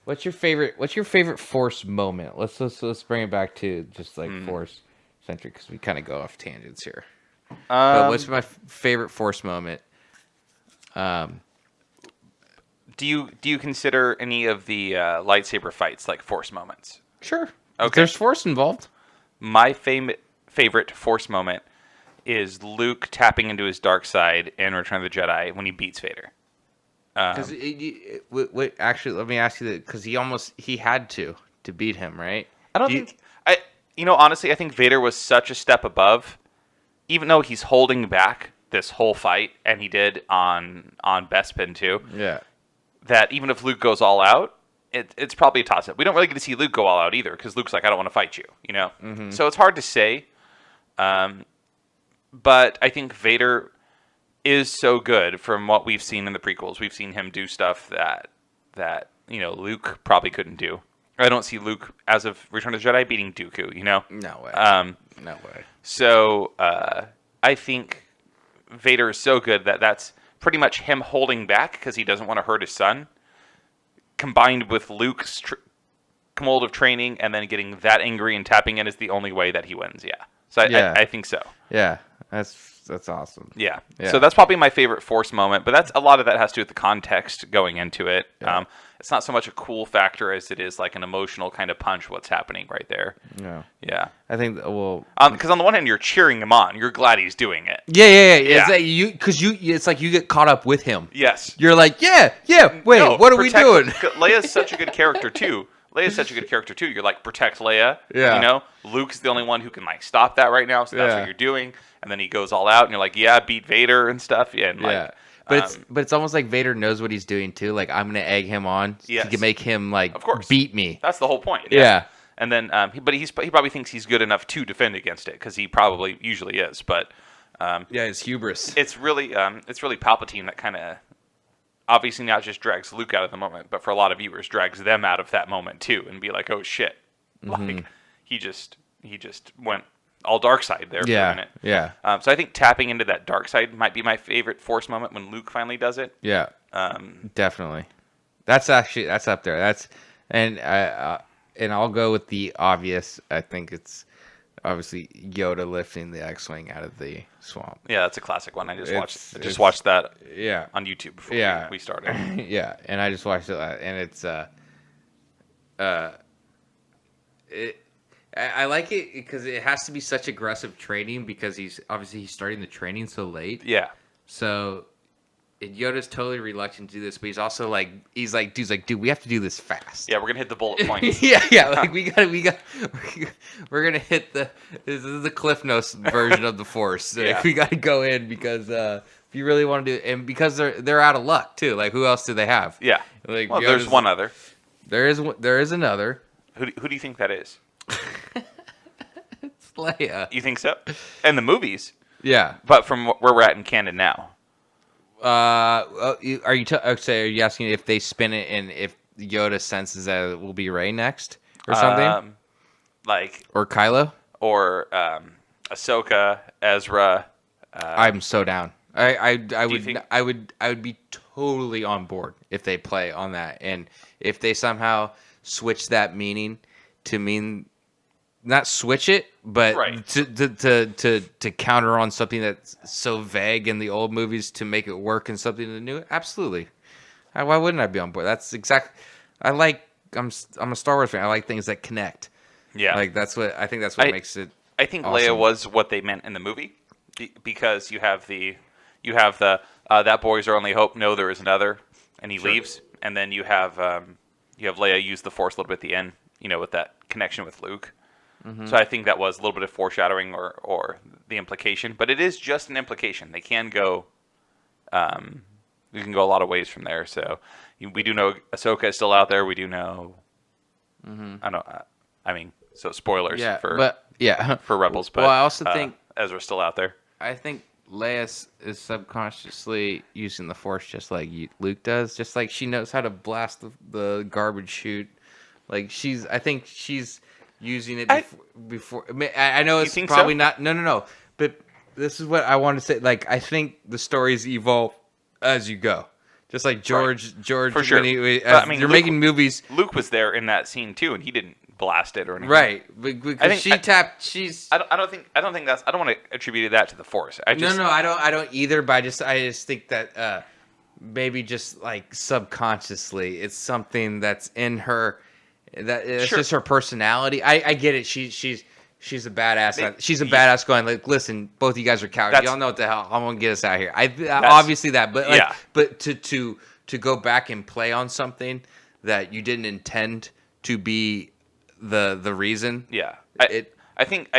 What's your favorite Force moment? Let's bring it back to just like Force centric because we kind of go off tangents here. But what's my favorite Force moment? Do you consider any of the lightsaber fights like Force moments? Sure. Okay. If there's Force involved. My favorite Force moment is Luke tapping into his dark side in Return of the Jedi when he beats Vader. Because actually, let me ask you that because he had to beat him, right? I don't think honestly, I think Vader was such a step above, even though he's holding back this whole fight, and he did on Bespin too. Yeah. That even if Luke goes all out, it's probably a toss-up. We don't really get to see Luke go all out either, because Luke's like, I don't want to fight you, Mm-hmm. So it's hard to say. But I think Vader is so good from what we've seen in the prequels. We've seen him do stuff that Luke probably couldn't do. I don't see Luke, as of Return of the Jedi, beating Dooku, No way. No way. So I think Vader is so good that's pretty much him holding back because he doesn't want to hurt his son, combined with Luke's mold of training and then getting that angry and tapping in is the only way that he wins. Yeah. So I think so. Yeah. That's awesome. Yeah. Yeah. So that's probably my favorite Force moment, but a lot of that has to do with the context going into it. Yeah. It's not so much a cool factor as it is like an emotional kind of punch what's happening right there. Yeah. Yeah. I think Because on the one hand, you're cheering him on. You're glad he's doing it. Yeah. Yeah. It's like you get caught up with him. Yes. You're like, yeah. Wait, No, what are we doing? Leia's such a good character too. You're like, protect Leia. Yeah. Luke's the only one who can like stop that right now, so that's Yeah. what you're doing. And then he goes all out, and you're like, yeah, beat Vader and stuff. Yeah. And Yeah. But it's almost like Vader knows what he's doing too. Like I'm gonna egg him on. Yes. He can make him like Of course. beat me. That's the whole point. Yeah. And then, he probably thinks he's good enough to defend against it because he probably usually is. But Yeah, it's hubris. it's really Palpatine that kind of obviously not just drags Luke out of the moment, but for a lot of viewers drags them out of that moment too, and be like, oh shit, like he just went all dark side there for a minute. Yeah. So I think tapping into that dark side might be my favorite Force moment when Luke finally does it. Yeah. Definitely. That's up there. And I'll go with the obvious. I think it's obviously Yoda lifting the X-wing out of the swamp. Yeah, that's a classic one. I just It's- watched that Yeah. on YouTube before Yeah. we started. Yeah, and I just watched it, and it's I like it because it has to be such aggressive training because he's starting the training so late. Yeah. So Yoda's totally reluctant to do this, but he's also like, dude, we have to do this fast. Yeah, we're gonna hit the bullet points. yeah. Like we're gonna hit this is the Cliff Notes version of the Force. Like, Yeah. we got to go in because if you really want to do it, and because they're out of luck too. Like who else do they have? Yeah. Like Well, there's one other. There is another. Who do you think that is? It's Leia. You think so? In the movies, Yeah. but from where we're at in canon now. Are you asking if they spin it and if Yoda senses that it will be Rey next or something, Like or Kylo? or Ahsoka, Ezra. I'm so down. I think- would be totally on board if they play on that, and if they somehow switch that meaning to mean not switch it, but Right. to counter on something that's so vague in the old movies to make it work in something in the new. Absolutely. Why wouldn't I be on board? That's exact. I'm a Star Wars fan. I like things that connect. Yeah. Like that's what makes it. I think awesome. Leia was what they meant in the movie because you have the that boy's our only hope. No, there is another, and he leaves, and then you have Leia use the Force a little bit at the end, with that connection with Luke. Mm-hmm. So I think that was a little bit of foreshadowing or the implication, but it is just an implication. They can go, we can go a lot of ways from there. So we do know Ahsoka is still out there. We do know, so spoilers for Rebels, but well, I also think Ezra's still out there. I think Leia is subconsciously using the Force just like Luke does. Just like she knows how to blast the garbage chute Like I think she's using it I- before. I know You it's think probably so? not. No. But this is what I want to say. Like, I think the stories evolve as you go. Just like George, For sure. when But, as I mean, you're Luke- making movies, Luke was there in that scene too, and he didn't blast it or anything. right? Because she's. I don't think that's. I don't want to attribute that to the Force. I just No, I don't either. But I just think that maybe just like subconsciously, it's something that's in her. That it's Sure. just her personality. I get it. She's a badass. They- She's a badass. Going like, listen, both of you guys are cowards. That's- Y'all know what the hell. I'm gonna get us out of here. Obviously that, but like, yeah. but to go back and play on something that you didn't intend to be the reason. Yeah, It- I think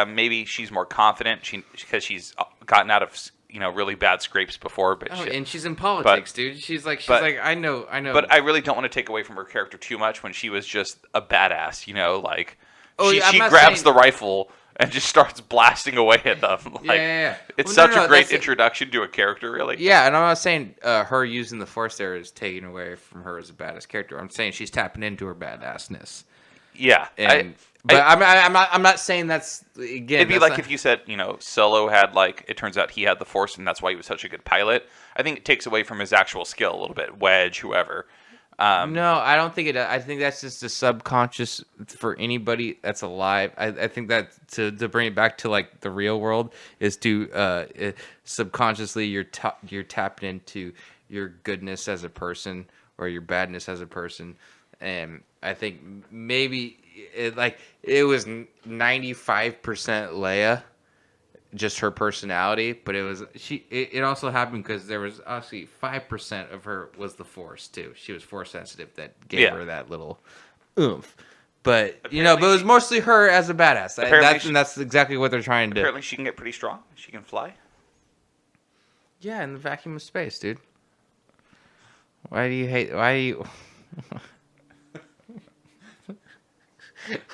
maybe she's more confident. Because she's gotten out of really bad scrapes before, but Oh, and she's in politics, dude. She's like I know. But I really don't want to take away from her character too much when she was just a badass. Like Oh, she, yeah, I'm she not grabs saying- the rifle and just starts blasting away at them. Like, Yeah. It's Well, such no, a great that's it. introduction to a character, really. Yeah, and I'm not saying her using the Force there is taking away from her as a badass character. I'm saying she's tapping into her badassness. Yeah. I'm not saying that's again. It'd be that's like not- if you said, Solo had it turns out he had the Force and that's why he was such a good pilot. I think it takes away from his actual skill a little bit. Wedge, whoever. No, I don't think it. I think that's just a subconscious for anybody that's alive. I think that to bring it back to like the real world is to subconsciously you're tapping into your goodness as a person or your badness as a person, and I think maybe it was 95% Leia, just her personality, but it also happened because there was actually 5% of her was the Force too. She was Force sensitive that gave her that little oomph. But but it was mostly her as a badass. That's exactly what they're trying to do. Apparently she can get pretty strong. She can fly. Yeah, in the vacuum of space, dude. Why do you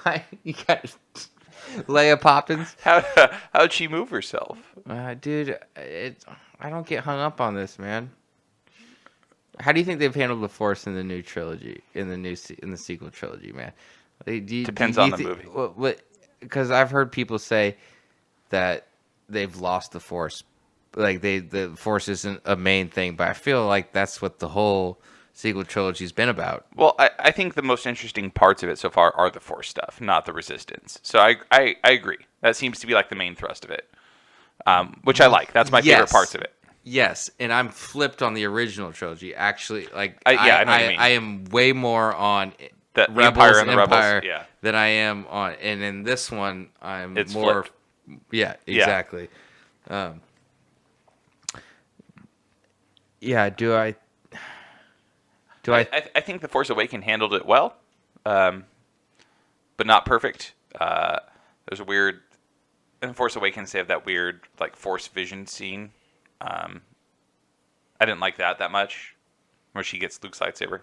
why you got Leia Poppins? How'd she move herself? Dude, I don't get hung up on this, man. How do you think they've handled the Force in the new trilogy, in the sequel trilogy, man? Depends on the movie. Because I've heard people say that they've lost the Force, like the Force isn't a main thing, but I feel like that's what the whole sequel trilogy's been about. Well, I think the most interesting parts of it so far are the Force stuff, not the Resistance. So I agree. That seems to be like the main thrust of it, which I like. That's my favorite parts of it. Yes, and I'm flipped on the original trilogy. Actually, like I know what you mean. I am way more on The Rebels Empire and the Empire Rebels, yeah. than I am on, and in this one I'm It's more. flipped. Yeah, exactly. Yeah. Do I? I think The Force Awakens handled it well, but not perfect. There's a weird in The Force Awakens. They have that weird like Force vision scene. I didn't like that much, where she gets Luke's lightsaber.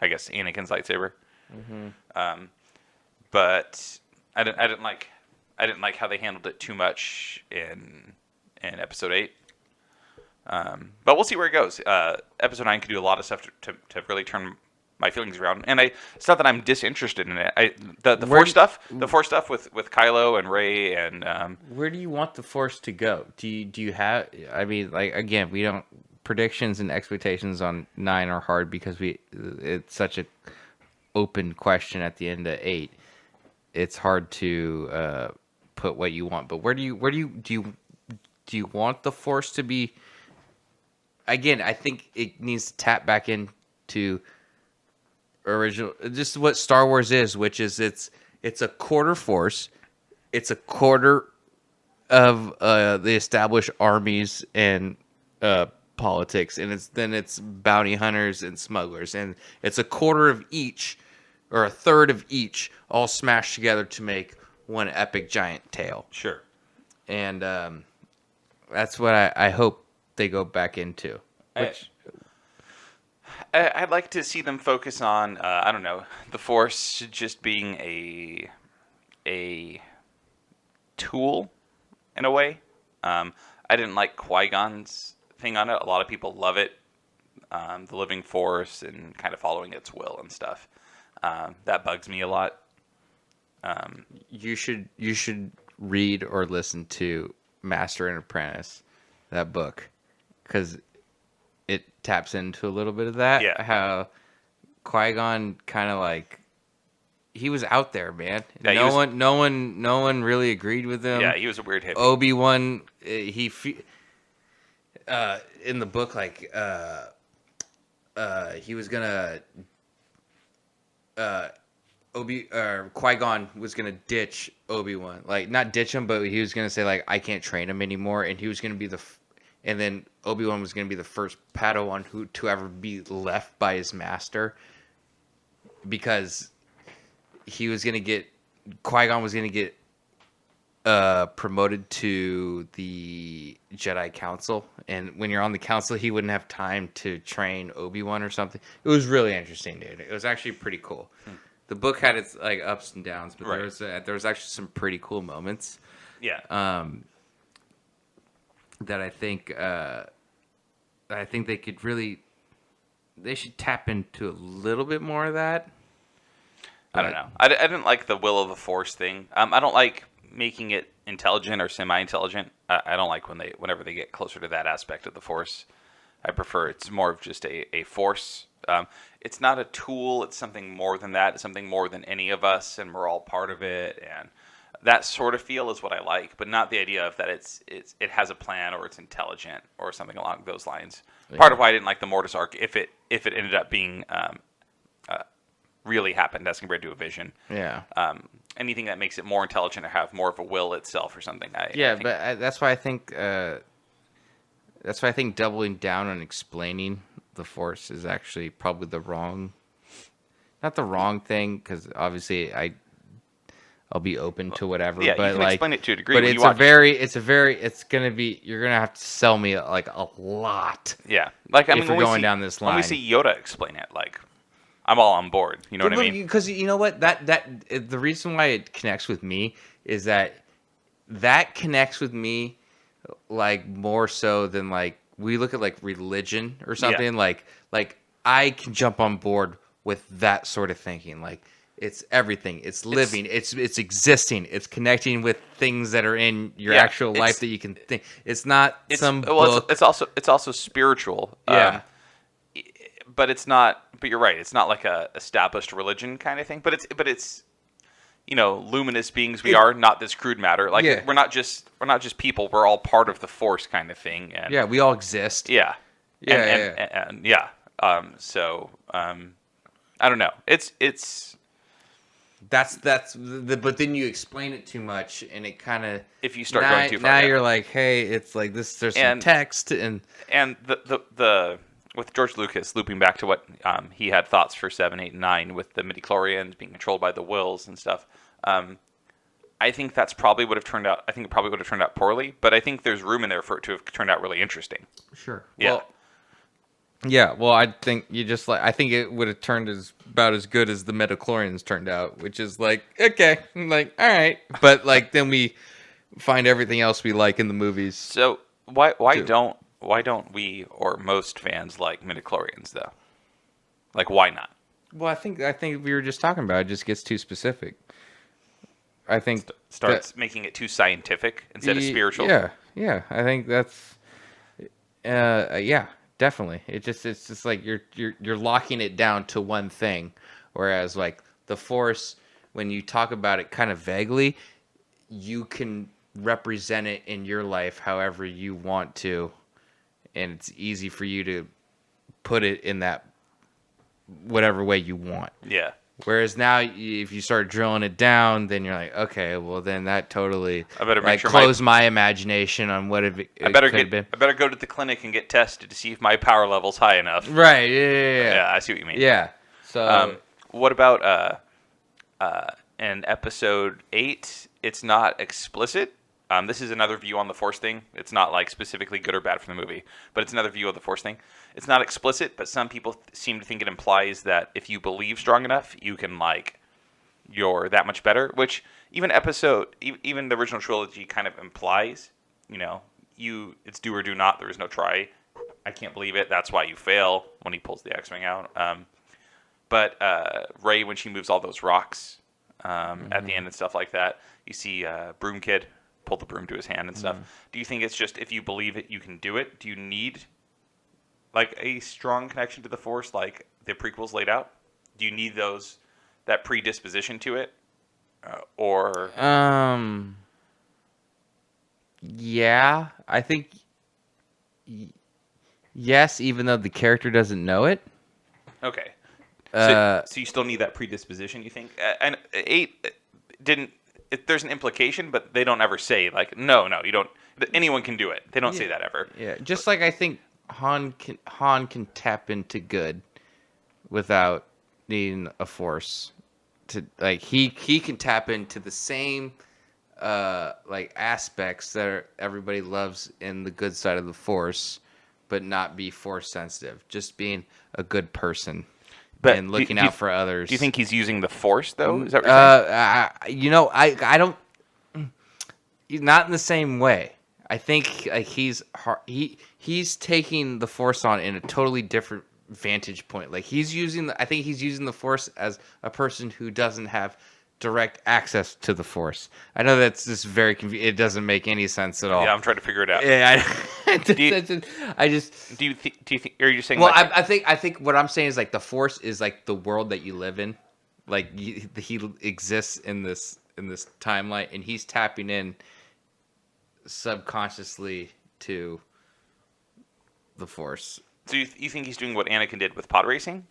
I guess Anakin's lightsaber. Mm-hmm. But I didn't like how they handled it too much in Episode 8. But we'll see where it goes. Episode 9 could do a lot of stuff to really turn my feelings around. And it's not that I'm disinterested in it. The Force stuff with Kylo and Rey and Where do you want the Force to go? Do you have? I mean, like again, we don't predictions and expectations on 9 are hard because it's such a open question at the end of 8. It's hard to put what you want. But where do you want the Force to be? Again, I think it needs to tap back into original, just what Star Wars is, which is it's a quarter Force, it's a quarter of the established armies and politics, and it's bounty hunters and smugglers, and it's a quarter of each or a third of each all smashed together to make one epic giant tale. sure. And that's what I hope they go back into. Which I'd like to see them focus on I don't know, the Force just being a tool in a way. I didn't like Qui-Gon's thing on it. A lot of people love it, the living Force and kind of following its will and stuff. That bugs me a lot. You should read or listen to Master and Apprentice, that book, because it taps into a little bit of that. Yeah. How Qui-Gon kind of like he was out there, man. Yeah, no one really agreed with him. Yeah, he was a weird hippie. Obi-Wan, in the book, like he was gonna Qui-Gon was gonna ditch Obi-Wan, like not ditch him, but he was gonna say like I can't train him anymore, and he was gonna be and then Obi-Wan was gonna be the first Padawan to ever be left by his master, because he was gonna get Qui-Gon was gonna get promoted to the Jedi Council, and when you're on the council, he wouldn't have time to train Obi-Wan or something. It was really interesting, dude. It was actually pretty cool. The book had its like ups and downs, but there was actually some pretty cool moments. Yeah. That I think they should tap into a little bit more of that. I don't know. I didn't like the will of the Force thing. I don't like making it intelligent or semi-intelligent. I don't like whenever they get closer to that aspect of the Force. I prefer it's more of just a force. It's not a tool. It's something more than that. It's something more than any of us, and we're all part of it. And that sort of feel is what I like, but not the idea of that it has a plan or it's intelligent or something along those lines. Yeah. Part of why I didn't like the Mortis arc, if it ended up being really happened as compared to a vision. Yeah. Anything that makes it more intelligent or have more of a will itself or something. That's why I think doubling down on explaining the Force is actually probably not the wrong thing, because obviously I'll be open to whatever. Yeah, but you can like, explain it to a degree. But when it's gonna be you're gonna have to sell me like a lot. Yeah, like I mean, if we're going down this line. When we see Yoda explain it, like I'm all on board. You know what I mean? Because you know what the reason why it connects with me is that connects with me like more so than like we look at like religion or something. Yeah. Like I can jump on board with that sort of thinking. Like it's everything. It's living. It's existing. It's connecting with things that are in your actual life that you can think. It's not some book. It's also spiritual. Yeah. But it's not. But you're right. It's not like a established religion kind of thing. But it's luminous beings we are, not this crude matter. Like we're not just people. We're all part of the Force kind of thing. And we all exist. Yeah. So I don't know. But then you explain it too much, and it kind of if you start going too far. Now you're like, hey, it's like this. There's some text and the with George Lucas looping back to what he had thoughts for 7, 8, and 9 with the midichlorians being controlled by the wills and stuff. I think that's probably would have turned out. I think it probably would have turned out poorly, but I think there's room in there for it to have turned out really interesting. Sure. Yeah. Well, I think I think it would have turned about as good as the midichlorians turned out, which is like, okay, like, all right. But like then we find everything else we like in the movies. So why don't we or most fans like midichlorians though? Like why not? Well, I think we were just talking about it just gets too specific. I think starts making it too scientific instead of spiritual. Yeah. I think that's definitely. It's just like you're locking it down to one thing, whereas like the Force, when you talk about it kind of vaguely, you can represent it in your life however you want to, and it's easy for you to put it in that whatever way you want. Yeah. Whereas now, if you start drilling it down, then you're like, okay, well then that totally I better make sure close my imagination on what it could have been. I better go to the clinic and get tested to see if my power level's high enough. Right? Yeah. Yeah, I see what you mean. Yeah. So, what about in episode 8? It's not explicit. This is another view on the Force thing. It's not like specifically good or bad for the movie, but it's another view of the Force thing. It's not explicit, but some people seem to think it implies that if you believe strong enough, you can you're that much better. Which even the original trilogy kind of implies. It's do or do not. There is no try. I can't believe it. That's why you fail when he pulls the X-wing out. But Rey, when she moves all those rocks at the end and stuff like that, you see Broom Kid pull the broom to his hand and stuff. Do you think it's just if you believe it, you can do it? Do you need like a strong connection to the Force, like the prequels laid out? Do you need that predisposition to it, or? Yeah, I think yes, even though the character doesn't know it. Okay. So you still need that predisposition, you think? And 8 didn't. There's an implication, but they don't ever say like, no, you don't. Anyone can do it. They don't say that ever. Yeah, just like I think Han can tap into good without needing a Force. To like he can tap into the same like aspects that everybody loves in the good side of the Force, but not be Force sensitive. Just being a good person. But and looking out for others. Do you think he's using the Force though? Is that what you're saying? I don't. He's not in the same way. I think like he's taking the Force on in a totally different vantage point. Like I think he's using the Force as a person who doesn't have direct access to the Force. I know that's just very confusing. It doesn't make any sense at all. Yeah, I'm trying to figure it out. Yeah, Do you think? Are you saying? Well, like, I think what I'm saying is like the Force is like the world that you live in. Like he exists in this timeline, and he's tapping in subconsciously to the Force. So you think he's doing what Anakin did with pod racing?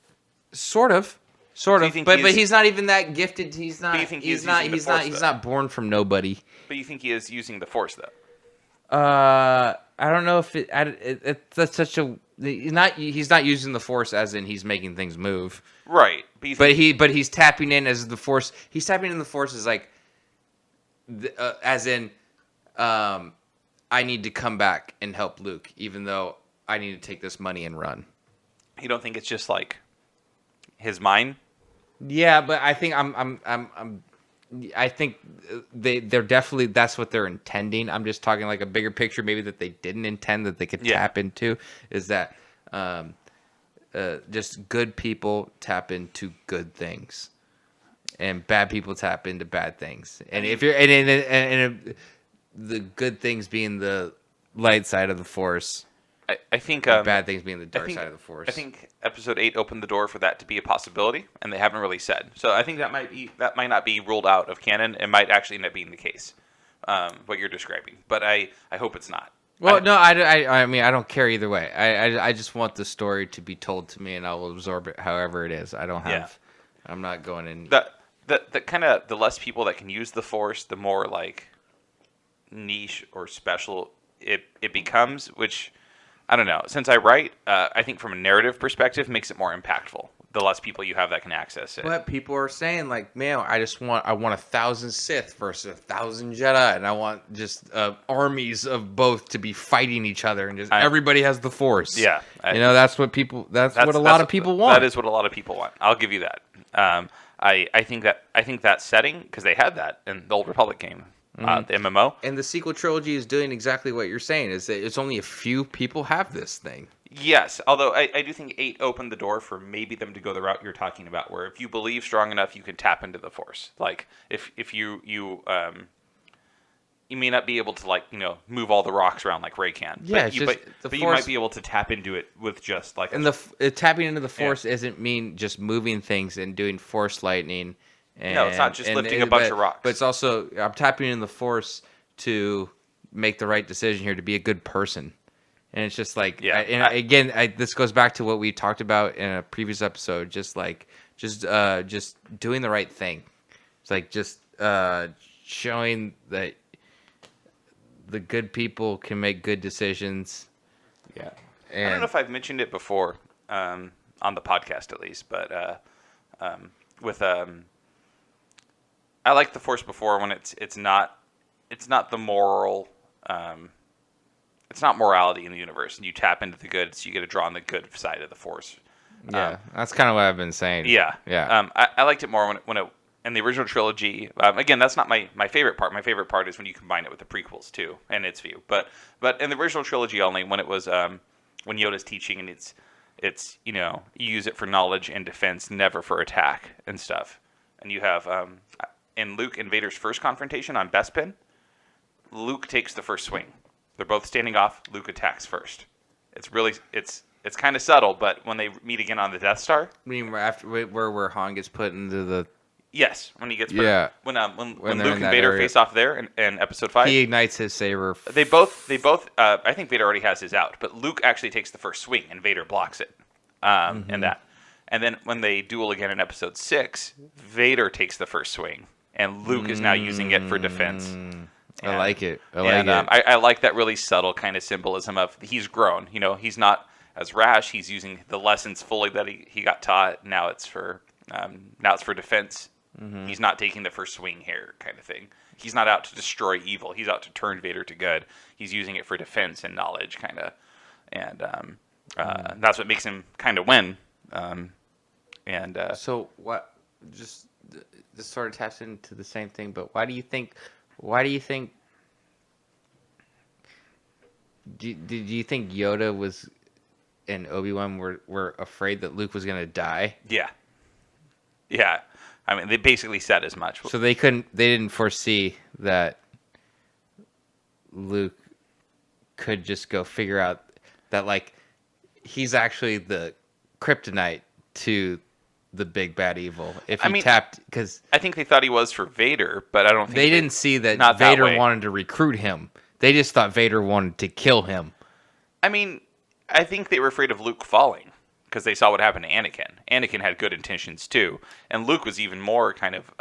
Sort of. But he's not even that gifted. He's not. But you think he's not. He's not born from nobody. But you think he is using the Force though? I don't know if that's such a. He's not using the Force as in he's making things move. Right. But he's tapping in as the Force. He's tapping in the Force as like, as in, I need to come back and help Luke, even though I need to take this money and run. You don't think it's just like his mind? Yeah, but I think I think they're definitely that's what they're intending. I'm just talking like a bigger picture, maybe that they didn't intend that they could tap into is that just good people tap into good things, and bad people tap into bad things. And if you're and the good things being the light side of the Force. I think bad things being the dark side of the Force. I think Episode 8 opened the door for that to be a possibility, and they haven't really said. So I think that might not be ruled out of canon. It might actually end up being the case, what you're describing. But I hope it's not. Well, I mean I don't care either way. I just want the story to be told to me, and I will absorb it however it is. I don't have. Yeah. I'm not going in. The kind of the less people that can use the Force, the more like niche or special it becomes, which. I don't know. Since I write, I think from a narrative perspective, makes it more impactful. The less people you have that can access it. But people are saying like, man, I want 1,000 Sith versus 1,000 Jedi, and I want just armies of both to be fighting each other, and just everybody has the Force. Yeah, that's what people. That's what a lot of people want. That is what a lot of people want. I'll give you that. I think that setting, because they had that in the Old Republic game. The MMO. And the sequel trilogy is doing exactly what you're saying, is that it's only a few people have this thing. Yes, although I do think 8 opened the door for maybe them to go the route you're talking about, where if you believe strong enough, you can tap into the Force. Like, if you may not be able to, move all the rocks around like Rey can. Yeah, but you might be able to tap into it with just, like... And tapping into the Force doesn't mean just moving things and doing Force lightning. No, it's not just lifting a bunch of rocks. But it's also, I'm tapping in the Force to make the right decision here, to be a good person. And it's just like, this goes back to what we talked about in a previous episode, just doing the right thing. It's like just showing that the good people can make good decisions. Yeah. I don't know if I've mentioned it before, on the podcast at least, but I like the Force before when it's not the moral, it's not morality in the universe, and you tap into the good, so you get to draw on the good side of the Force. Yeah, that's kind of what I've been saying. Yeah. Yeah. I liked it more when it in the original trilogy. Again, that's not my favorite part. My favorite part is when you combine it with the prequels too, and its view. But in the original trilogy only, when it was when Yoda's teaching, and it's it's, you use it for knowledge and defense, never for attack and stuff. And you have in Luke and Vader's first confrontation on Bespin, Luke takes the first swing. They're both standing off. Luke attacks first. It's kind of subtle, but when they meet again on the Death Star, I mean, after where Han gets put into the yes, when he gets put, when Luke they're and in that Vader area. face off there in Episode 5, he ignites his saber. they both. I think Vader already has his out, but Luke actually takes the first swing, and Vader blocks it. And then when they duel again in Episode 6, Vader takes the first swing, and Luke is now using it for defense. I like it. I like that really subtle kind of symbolism of he's grown. He's not as rash. He's using the lessons fully that he got taught. Now it's for defense. Mm-hmm. He's not taking the first swing here, kind of thing. He's not out to destroy evil. He's out to turn Vader to good. He's using it for defense and knowledge, kind of, and that's what makes him kind of win. So what? Just this sort of taps into the same thing. But why do you think? Did you think Yoda was and Obi-Wan were afraid that Luke was gonna die? Yeah. I mean, they basically said as much. So they didn't foresee that Luke could just go figure out that, like, he's actually the kryptonite to the big bad evil. If he tapped, because I think they thought he was for Vader, but I don't think they didn't see that not Vader that way. wanted to recruit him. They just thought Vader wanted to kill him. I mean, I think they were afraid of Luke falling because they saw what happened to Anakin. Anakin had good intentions too, and Luke was even more kind of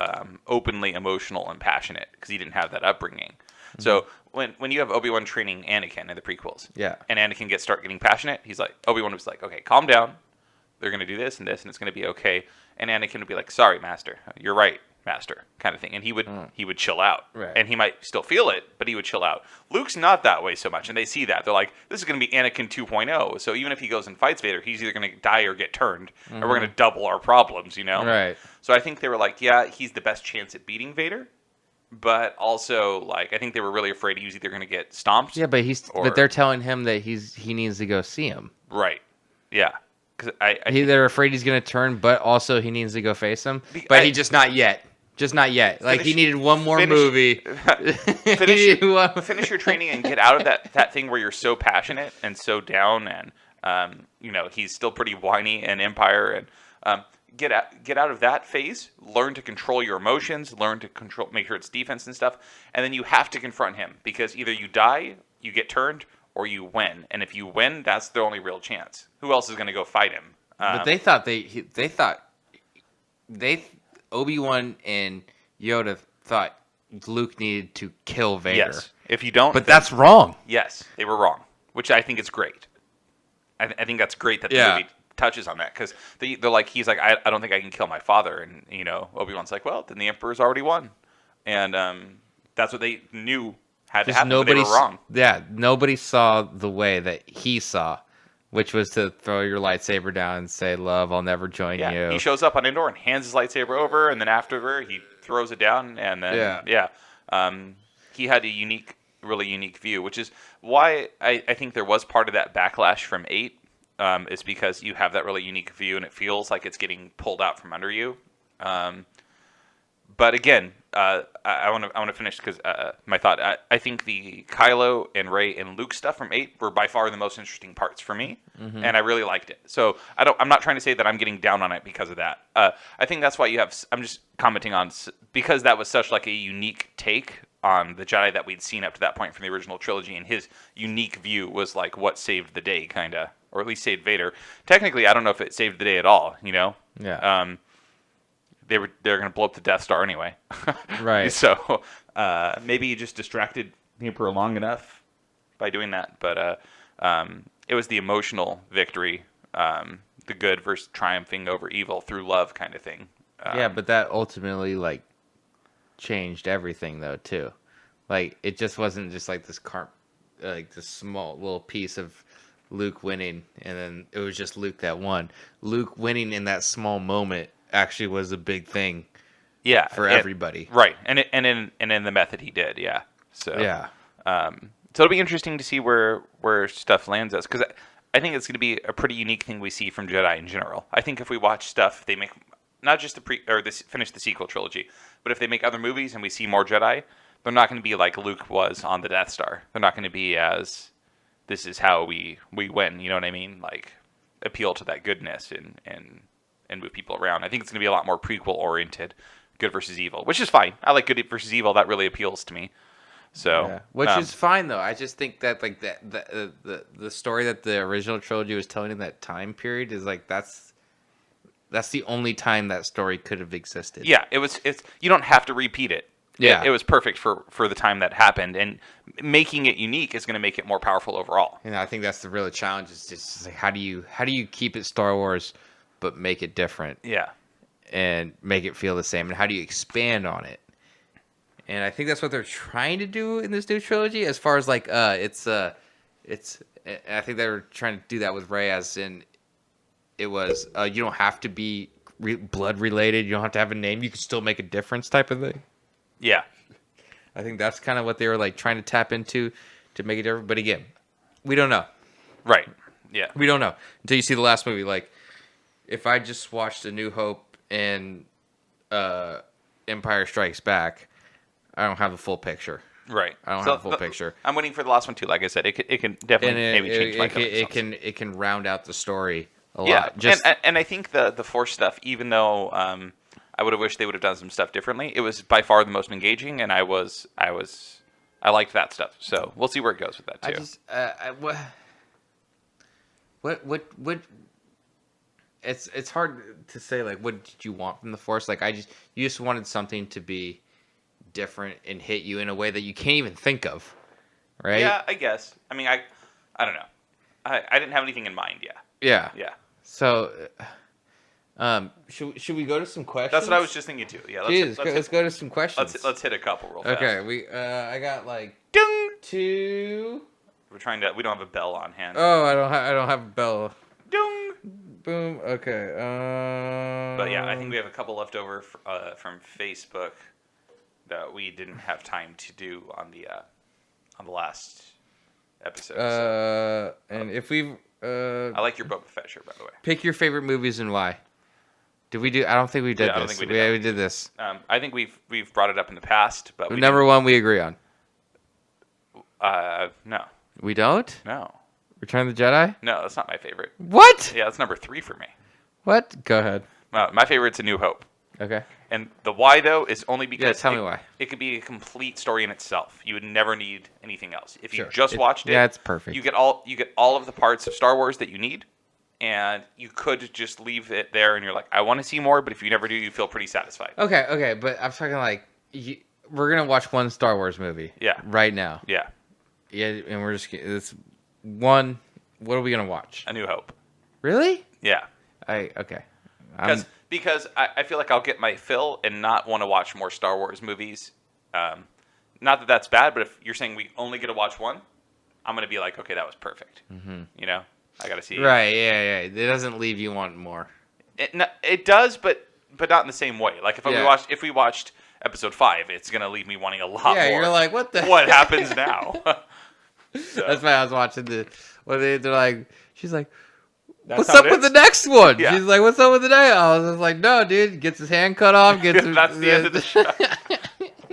openly emotional and passionate because he didn't have that upbringing. Mm-hmm. So when you have Obi-Wan training Anakin in the prequels, and Anakin start getting passionate, Obi-Wan was like, okay, calm down. They're going to do this and this, and it's going to be okay. And Anakin would be like, sorry, Master. You're right, Master, kind of thing. And he would chill out. Right. And he might still feel it, but he would chill out. Luke's not that way so much, and they see that. They're like, this is going to be Anakin 2.0. So even if he goes and fights Vader, he's either going to die or get turned, and we're going to double our problems, Right. So I think they were like, yeah, he's the best chance at beating Vader. But also, like, I think they were really afraid he was either going to get stomped. Yeah, but they're telling him that he needs to go see him. Right. Yeah. They're afraid he's going to turn, but also he needs to go face him. But he just not yet. Just not yet. Like, he needed one more movie. Finish your training and get out of that thing where you're so passionate and so down, and he's still pretty whiny in Empire, and get out of that phase. Learn to control your emotions. Learn to make sure it's defense and stuff, and then you have to confront him because either you die, you get turned, or you win. And if you win, that's the only real chance. Who else is going to go fight him? But they thought Obi-Wan and Yoda thought Luke needed to kill Vader. Yes. If you don't, but that's wrong. Yes, they were wrong, which I think is great. I think that's great that the movie touches on that because they're like, he's like, I don't think I can kill my father, and Obi-Wan's like, well, then the Emperor's already won, and that's what they knew had to happen. But they were wrong. Yeah, nobody saw the way that he saw, which was to throw your lightsaber down and say, "Love, I'll never join you." He shows up on Endor and hands his lightsaber over, and then afterward he throws it down, and then he had a really unique view, which is why I think there was part of that backlash from 8, is because you have that really unique view, and it feels like it's getting pulled out from under you. But again, I want to finish because my thought. I think the Kylo and Rey and Luke stuff from 8 were by far the most interesting parts for me, and I really liked it. So I'm not trying to say that I'm getting down on it because of that. I think that's why you have. I'm just commenting on because that was such like a unique take on the Jedi that we'd seen up to that point from the original trilogy, and his unique view was like what saved the day, kind of, or at least saved Vader. Technically, I don't know if it saved the day at all. Yeah. They're going to blow up the Death Star anyway. Right. So maybe you just distracted the Emperor long enough by doing that. But it was the emotional victory, the good versus triumphing over evil through love kind of thing. Yeah, but that ultimately, like, changed everything, though, too. Like, it just wasn't just like this this small little piece of Luke winning, and then it was just Luke that won. Luke winning in that small moment actually was a big thing for everybody. Right. And in the method he did, yeah. So yeah. So it'll be interesting to see where stuff lands us, because I think it's going to be a pretty unique thing we see from Jedi in general. I think if we watch stuff, they make not just finish the sequel trilogy, but if they make other movies and we see more Jedi, they're not going to be like Luke was on the Death Star. They're not going to be as this is how we win. You know what I mean? Like appeal to that goodness and move people around. I think it's going to be a lot more prequel oriented, good versus evil, which is fine. I like good versus evil. That really appeals to me. So, which is fine though. I just think that like the story that the original trilogy was telling in that time period is like that's the only time that story could have existed. Yeah, it's you don't have to repeat it. Yeah, it was perfect for the time that happened, and making it unique is going to make it more powerful overall. And I think that's the real challenge. Is just like how do you keep it Star Wars, but make it different? Yeah, and make it feel the same. And how do you expand on it? And I think that's what they're trying to do in this new trilogy. As far as like it's I think they were trying to do that with Rey, as in it was you don't have to be blood related. You don't have to have a name. You can still make a difference, type of thing. Yeah, I think that's kind of what they were like trying to tap into to make it different. But again, we don't know. Right. Yeah. We don't know until you see the last movie. Like, if I just watched A New Hope and Empire Strikes Back, I don't have the full picture. Right. I don't have the full picture. I'm waiting for the last one too. Like I said, it can definitely maybe change my opinion. It can round out the story a yeah. lot. Just and I think the Force stuff, even though I would have wished they would have done some stuff differently, it was by far the most engaging, and I liked that stuff. So we'll see where it goes with that too. I just what it's hard to say, like, what did you want from the Force? Like, you just wanted something to be different and hit you in a way that you can't even think of, right? Yeah, I guess. I mean, I don't know. I didn't have anything in mind. Yeah. Yeah. So, should we go to some questions? That's what I was just thinking too. Yeah. Let's go to some questions. Let's hit a couple real fast. Okay. I got like Ding! 2. We don't have a bell on hand. Oh, I don't have a bell. Ding! Boom. Okay. But yeah, I think we have a couple left over from Facebook that we didn't have time to do on the last episode. And if we've I like your Boba Fett shirt, by the way. Pick your favorite movies and why. Did we do? I don't think we did this. I don't think we did. We did this. I think we've brought it up in the past, but Number one we agree on. No. We don't? No. Return of the Jedi? No, that's not my favorite. What? Yeah, that's number 3 for me. What? Go ahead. My favorite's A New Hope. Okay. And the why, though, is only because... Yeah, tell me why. It could be a complete story in itself. You would never need anything else. If you Sure. just watched it... Yeah, it's perfect. You get all of the parts of Star Wars that you need, and you could just leave it there, and you're like, I want to see more, but if you never do, you feel pretty satisfied. Okay, but I'm talking like... we're going to watch one Star Wars movie. Yeah. Right now. Yeah. Yeah, and we're just... It's one... What are we going to watch? A New Hope. Really? Yeah. Okay. Because I feel like I'll get my fill and not want to watch more Star Wars movies. Not that that's bad, but if you're saying we only get to watch one, I'm going to be like, okay, that was perfect. Mm-hmm. You know? I got to see. Right, yeah. It doesn't leave you wanting more. It does, but not in the same way. Like if we watched episode 5, it's going to leave me wanting a lot more. Yeah, you're like, what the What happens now? So. That's why I was watching they're like, she's like, That's what's how up it with is? the next one? Yeah. She's like, what's up with the next? I was just like, no, dude, gets his hand cut off. That's the end of the show.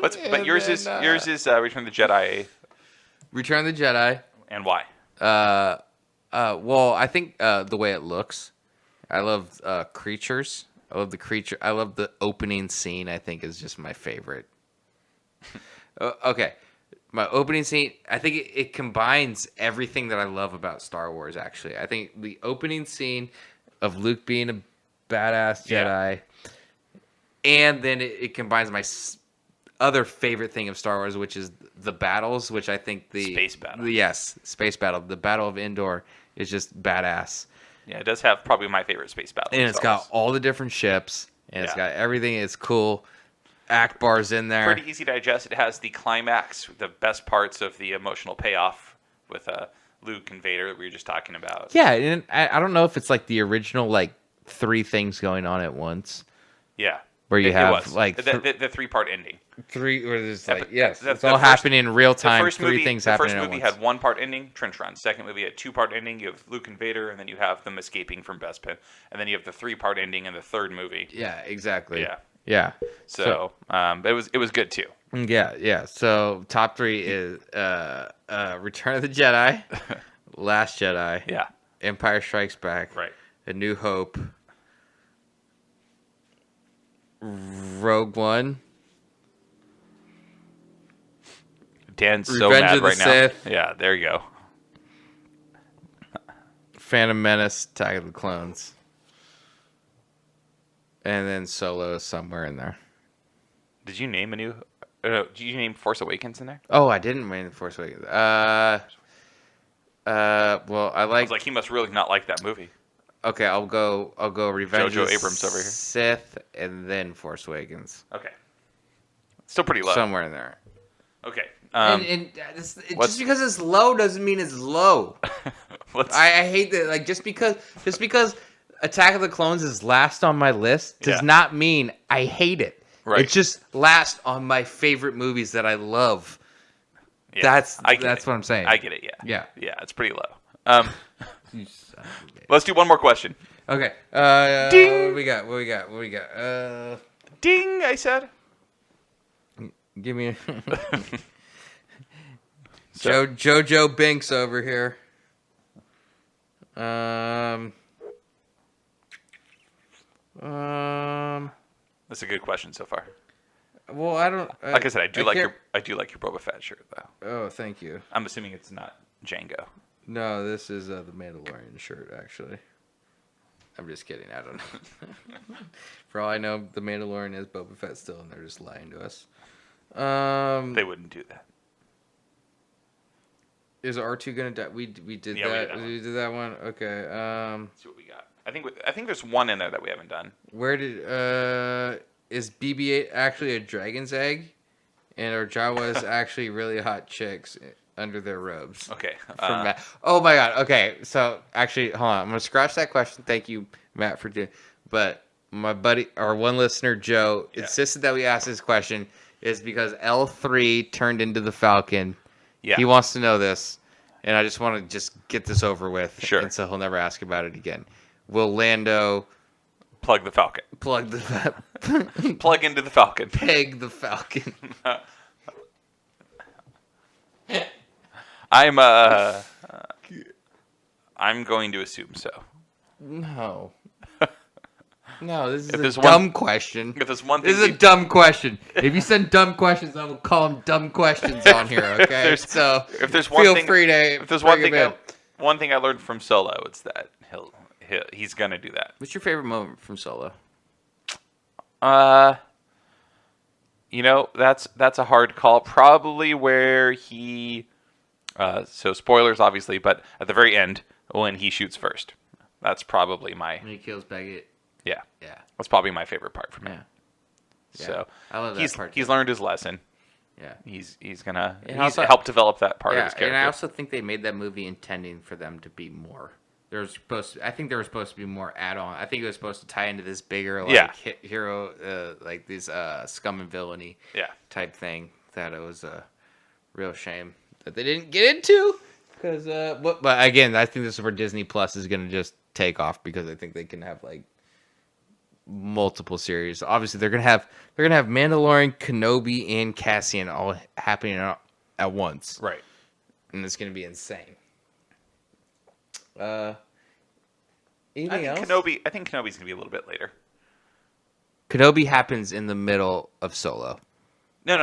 But yours is Return of the Jedi. Return of the Jedi. And why? Well, I think the way it looks. I love creatures. I love the creature. I love the opening scene. I think is just my favorite. Okay. My opening scene, I think it combines everything that I love about Star Wars, actually. I think the opening scene of Luke being a badass Jedi, and then it combines my other favorite thing of Star Wars, which is the battles, which I think the... Space battle. Yes, space battle. The Battle of Endor is just badass. Yeah, it does have probably my favorite space battle. And it's got all the different ships, and it's got everything. It's cool. Akbar's in there. Pretty easy to digest. It has the climax, the best parts of the emotional payoff with Luke and Vader that we were just talking about. Yeah, and I don't know if it's like the original like 3 things going on at once. Yeah. where you It have was like the 3-part ending. three, where there's like but yes, the it's all first- happening in real time. The first Three movie, things the happening first at movie once. had 1-part ending, trench run. Second movie had 2-part ending. You have Luke and Vader, and then you have them escaping from Bespin, and then you have the 3-part ending in the third movie. Yeah, exactly. Yeah. Yeah. So, but it was good too. Yeah. So top 3 is Return of the Jedi, Last Jedi, Yeah. Empire Strikes Back, Right. A New Hope, Rogue One, Dan's so Revenge mad of the right now. Sith. Yeah, there you go. Phantom Menace, Attack of the Clones, and then Solo is somewhere in there. Did you name a new? Did you name Force Awakens in there? Oh, I didn't mean Force Awakens. Well, I I like. was like, he must really not like that movie. Okay, I'll go. Revenge JoJo of the Abrams over here. Sith, and then Force Awakens. Okay. Still pretty low. Somewhere in there. Okay. Just because it's low doesn't mean it's low. I hate that. Like just because Attack of the Clones is last on my list does not mean I hate it. Right. It's just last on my favorite movies that I love. Yeah, That's I get what it. I'm saying. I get it. Yeah. Yeah. Yeah, it's pretty low. You son of a bitch. Let's do one more question. Okay. Ding! What we got? Ding! I said. Give me So- Jojo Binks over here. That's a good question so far. Well, I don't. Like I said, I do like can't- your Boba Fett shirt though. Oh, thank you. I'm assuming it's not Django. No, this is the Mandalorian shirt, actually. I'm just kidding. I don't know. For all I know, the Mandalorian is Boba Fett still, and they're just lying to us. They wouldn't do that. Is R2 gonna die? We did Yeah, we that. did that one. We did that one. Okay. Let's see what we got. I think there's one in there that we haven't done. Where did is BB-8 actually a dragon's egg, and or Jawas actually really hot chicks under their robes? Okay. From Matt. Oh my god. Okay, so actually, hold on. I'm gonna scratch that question. Thank you, Matt, for doing. But my buddy, our one listener, Joe, insisted that we ask this question is because L3 turned into the Falcon. Yeah. He wants to know this, and I just want to just get this over with. Sure. And so he'll never ask about it again. Will Lando Plug the Falcon. plug the Plug into the Falcon. peg the Falcon? I'm going to assume so. No. No, this is If a there's dumb one- question. If there's one thing, This is a dumb question. If you send dumb questions, I will call them dumb questions on here. Okay, so if there's one feel thing, free to if there's one bring thing, 'em in. one thing I learned from Solo, it's that he's gonna do that. What's your favorite moment from Solo? That's a hard call. Probably where he, so spoilers obviously, but at the very end when he shoots first, that's probably my When he kills Baggett. yeah. Yeah. That's probably my favorite part from him. Yeah. So I love that he's part, he's too. learned his lesson. Yeah. He's And also- helped develop that part of Yeah, his character. and I also think they made that movie intending for them to be more. I think there was supposed to be more add-on. I think it was supposed to tie into this bigger hero, like these scum and villainy type thing. That it was a real shame that they didn't get into. Because, but again, I think this is where Disney Plus is going to just take off because I think they can have like multiple series. Obviously, they're gonna have Mandalorian, Kenobi, and Cassian all happening at once, right. and it's gonna be insane. I Anything else? think Kenobi's gonna be a little bit later. Kenobi happens in the middle of Solo. No,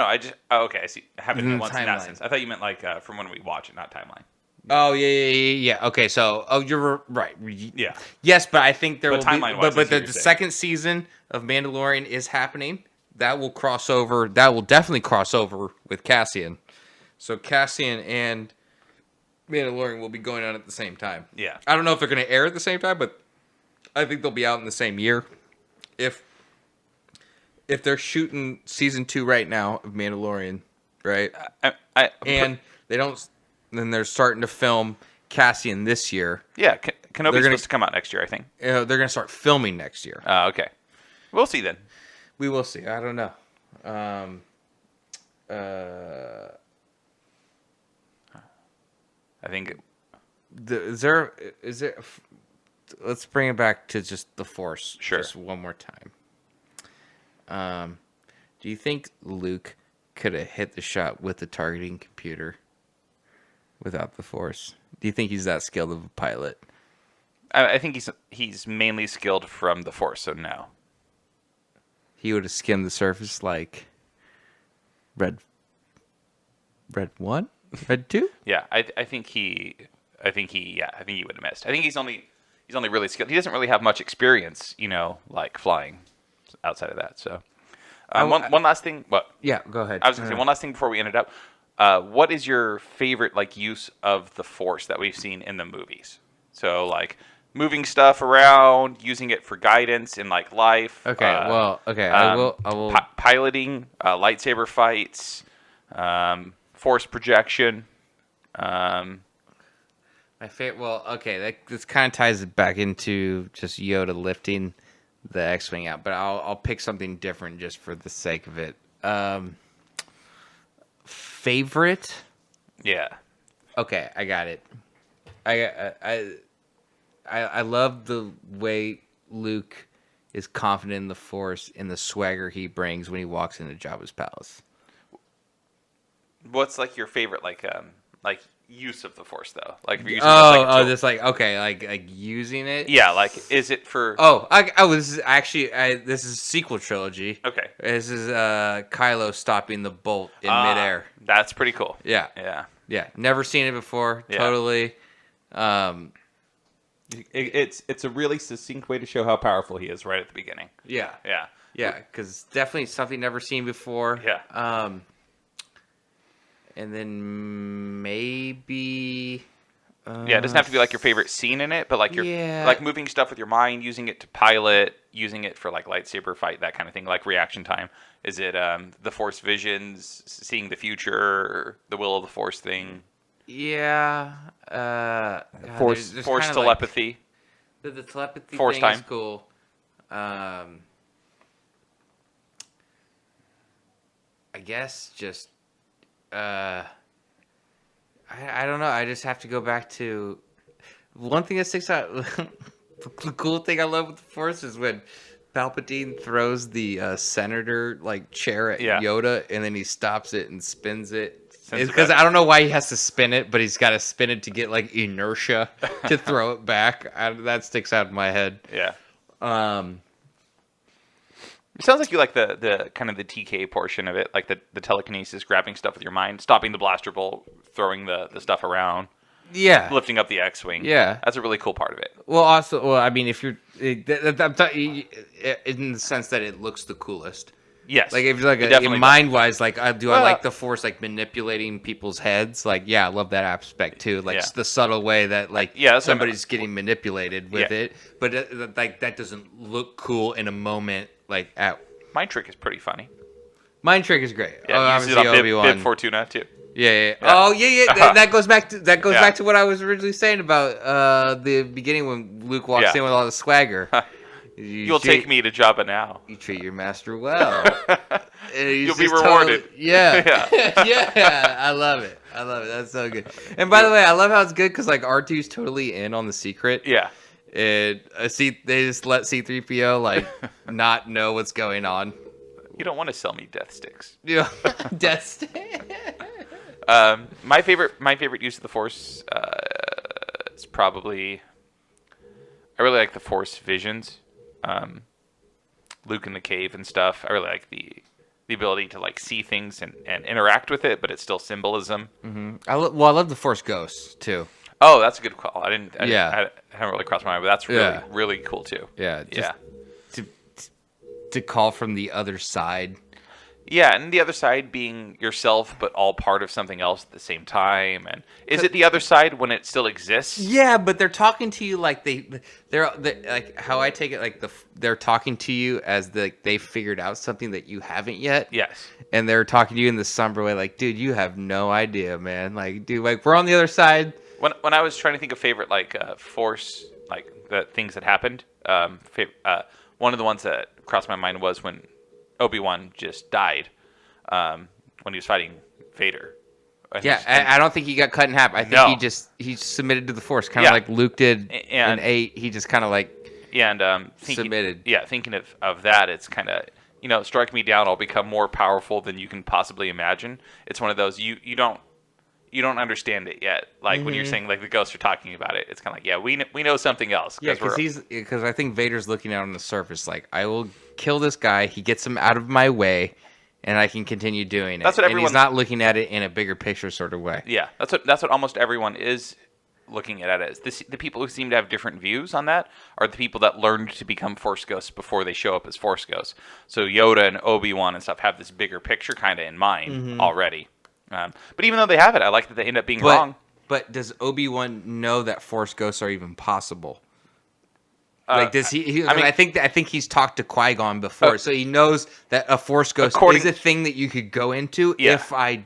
okay. I see. Happened In the once in that timeline. sense. I thought you meant like from when we watch it, not timeline. Oh yeah. Okay, so you're right. Yeah. Yes, but I think there But will be. timeline-wise, But I see what the you're saying. second season of Mandalorian is happening. That will cross over. That will definitely cross over with Cassian. So Cassian and Mandalorian will be going on at the same time. Yeah. I don't know if they're going to air at the same time, but I think they'll be out in the same year. If they're shooting season 2 right now of Mandalorian, right? And they don't. Then they're starting to film Cassian this year. yeah, Kenobi's gonna- supposed to come out next year, I think. They're going to start filming next year. Okay. We'll see then. We will see. I don't know. I think. Is there? Let's bring it back to just the Force. Sure. Just one more time. Do you think Luke could have hit the shot with the targeting computer without the Force? Do you think he's that skilled of a pilot? I think he's mainly skilled from the Force, so no. He would have skimmed the surface like Red 1? Red 2? Yeah, I think he would have missed. I think he's only really skilled. He doesn't really have much experience, like flying outside of that. So, one last thing. What? Yeah, go ahead. I was going to say one last thing before we end it up. What is your favorite use of the Force that we've seen in the movies? So moving stuff around, using it for guidance in life. Okay, I will. Piloting, lightsaber fights, force projection. My favorite. Well, okay, this kind of ties it back into just Yoda lifting the X-wing out, but I'll pick something different just for the sake of it. Favorite? Yeah. Okay, I got it. I love the way Luke is confident in the Force and the swagger he brings when he walks into Jabba's palace. What's your favorite use of the Force though? If you're using it just using it. Yeah, is it for? This is actually this is a sequel trilogy. Okay. This is Kylo stopping the bolt in midair. That's pretty cool. Yeah. Yeah. Never seen it before. Yeah. Totally. It's a really succinct way to show how powerful he is right at the beginning. Yeah. Yeah. Yeah, because definitely something never seen before. Yeah. And then maybe. Yeah, it doesn't have to be your favorite scene in it, but your moving stuff with your mind, using it to pilot, using it for lightsaber fight, that kind of thing, reaction time. Is it the Force visions, seeing the future, the will of the Force thing? Yeah. Force telepathy. The telepathy Force thing time. is cool. I guess just. I don't know. I just have to go back to one thing that sticks out. The cool thing I love with the Force is when Palpatine throws the senator chair at Yoda, and then he stops it and spins it. Because I don't know why he has to spin it, but he's got to spin it to get inertia to throw it back. That sticks out in my head. Yeah. It sounds like you like the kind of the TK portion of it, the telekinesis, grabbing stuff with your mind, stopping the blaster bolt, throwing the stuff around, lifting up the X-wing. Yeah, that's a really cool part of it. Well, I mean, if you're in the sense that it looks the coolest. Yes, if you're mind-wise, I like the Force manipulating people's heads. I love that aspect too. The subtle way that somebody's getting manipulated with it, but that doesn't look cool in a moment. Mind Trick is pretty funny. Mind Trick is great. Yeah, you use it on Bib Fortuna too. Yeah. Oh, yeah. That goes back to what I was originally saying about the beginning when Luke walks in with all the swagger. You'll take me to Jabba now. You treat your master well. You'll be rewarded. Yeah. I love it. That's so good. And by the way, I love how it's good because R2's totally in on the secret. Yeah. And they just let C-3PO not know what's going on. You don't want to sell me death sticks. Yeah, death sticks. My favorite use of the Force is probably, I really like the Force visions. Luke in the cave and stuff. I really like the ability to see things and interact with it, but it's still symbolism. Mm-hmm. I love the Force ghosts too. Oh, that's a good call. I haven't really crossed my mind, but that's really cool too. Yeah. To call from the other side. Yeah, and the other side being yourself, but all part of something else at the same time. And is it the other side when it still exists? Yeah, but they're talking to you they're how I take it, they're talking to you as they figured out something that you haven't yet. Yes. And they're talking to you in this somber way, dude, you have no idea, man. Dude, we're on the other side. When I was trying to think of favorite Force the things that happened, one of the ones that crossed my mind was when Obi-Wan just died when he was fighting Vader. I don't think he got cut in half. I think he submitted to the Force, kind of like Luke did in 8. He just kind of like submitted. Yeah, thinking of that, it's kind of, strike me down, I'll become more powerful than you can possibly imagine. It's one of those you don't understand it yet. Like when you're saying like the ghosts are talking about it, it's kind of like we know something else. Yeah, because I think Vader's looking out on the surface like, I will kill this guy. He gets him out of my way, and I can continue doing it. That's what everyone. And he's not looking at it in a bigger picture sort of way. Yeah, that's what almost everyone is looking at it as. The people who seem to have different views on that are the people that learned to become Force ghosts before they show up as Force ghosts. So Yoda and Obi-Wan and stuff have this bigger picture kind of in mind already. But even though they have it, I like that they end up being wrong. But does Obi-Wan know that Force ghosts are even possible? Like, does he? I think he's talked to Qui-Gon before, so he knows that a Force ghost is a thing that you could go into if I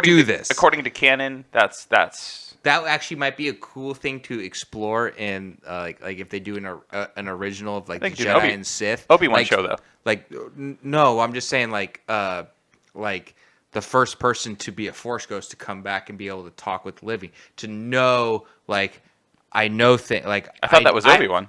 do this. According to canon, that's that actually might be a cool thing to explore in like if they do an original of like the Jedi and Sith. Obi-Wan show though. Like no, I'm just saying like the first person to be a Force ghost to come back and be able to talk with the living, to know like I know things like I thought that was Obi-Wan.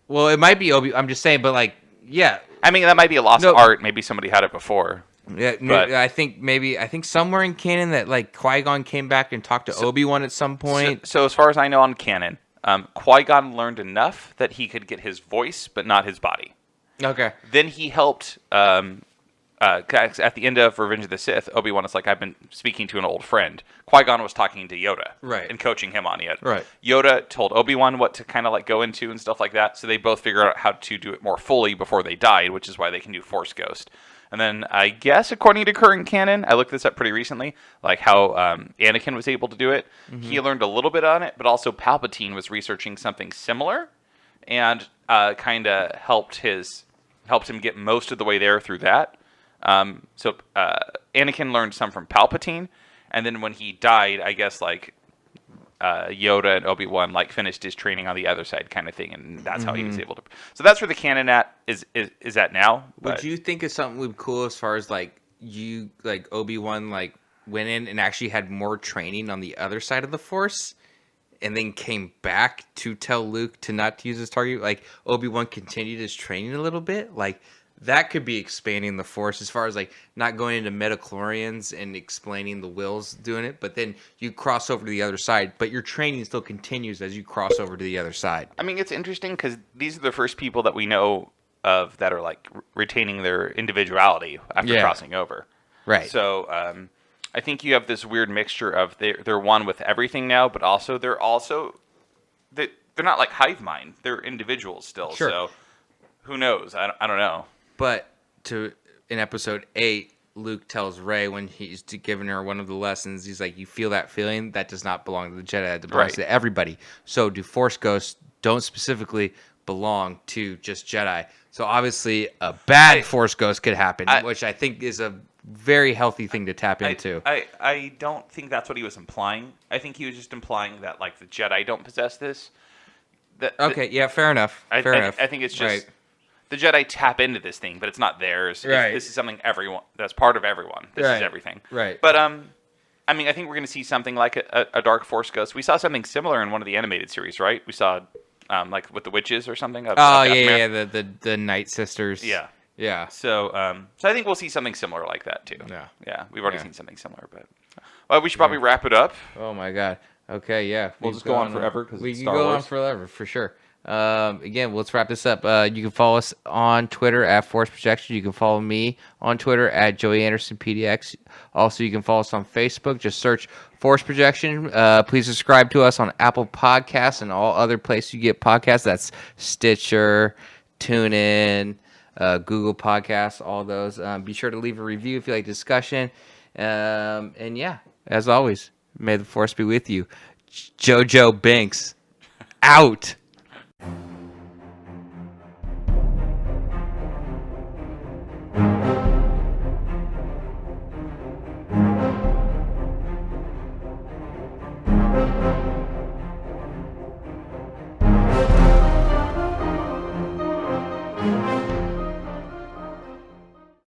Well, it might be Obi. I'm just saying, but like, yeah. I mean, that might be a lost art. Maybe somebody had it before. Yeah, I think somewhere in canon that like Qui-Gon came back and talked to Obi-Wan at some point. So as far as I know on canon, Qui-Gon learned enough that he could get his voice, but not his body. Okay. Then he helped. At the end of Revenge of the Sith, Obi-Wan is like, I've been speaking to an old friend. Qui-Gon was talking to Yoda, and coaching him on it. Right. Yoda told Obi-Wan what to kind of like go into and stuff like that. So they both figured out how to do it more fully before they died, which is why they can do Force Ghost. And then I guess according to current canon, I looked this up pretty recently, like how Anakin was able to do it. He learned a little bit on it, but also Palpatine was researching something similar, and kind of helped him get most of the way there through that. So Anakin learned some from Palpatine, and then when he died, I guess like Yoda and Obi-Wan like finished his training on the other side, kind of thing, and that's how he was able to. So that's where the canon is at now. Would you think it's something would be cool as far as like you like Obi-Wan like went in and actually had more training on the other side of the Force, and then came back to tell Luke to not use his target? Like Obi-Wan continued his training a little bit, like. That could be expanding the Force as far as like not going into midichlorians and explaining the wills doing it, but then you cross over to the other side, but your training still continues as you cross over to the other side. I mean, it's interesting because these are the first people that we know of that are like retaining their individuality after crossing over. Right. So I think you have this weird mixture of they're one with everything now, but also they're not like hive mind. They're individuals still. Sure. So who knows? I don't know. But in episode 8, Luke tells Rey when he's giving her one of the lessons, he's like, you feel that feeling? That does not belong to the Jedi. It belongs to everybody. So do Force ghosts don't specifically belong to just Jedi. So obviously a bad Force ghost could happen, which I think is a very healthy thing to tap into. I don't think that's what he was implying. I think he was just implying that like the Jedi don't possess this. Fair enough. I think it's just... The Jedi tap into this thing, but it's not theirs. Right. This is something that's part of everyone. This is everything. Right. But I mean, I think we're going to see something like a Dark Force ghost. We saw something similar in one of the animated series, right? We saw like with the witches or something. The Night Sisters. Yeah. So I think we'll see something similar like that too. Yeah. We've already seen something similar, but we should probably wrap it up. Oh my God. Okay. Yeah. We'll just go on forever because we can go on forever for sure. Again, let's wrap this up. You can follow us on Twitter at Force Projection. You can follow me on Twitter at Joey Anderson PDX. Also, you can follow us on Facebook. Just search Force Projection. Please subscribe to us on Apple Podcasts and all other places you get podcasts. That's Stitcher, TuneIn, Google Podcasts, all those. Be sure to leave a review if you like discussion. And yeah, as always, may the Force be with you. JoJo Binks, out.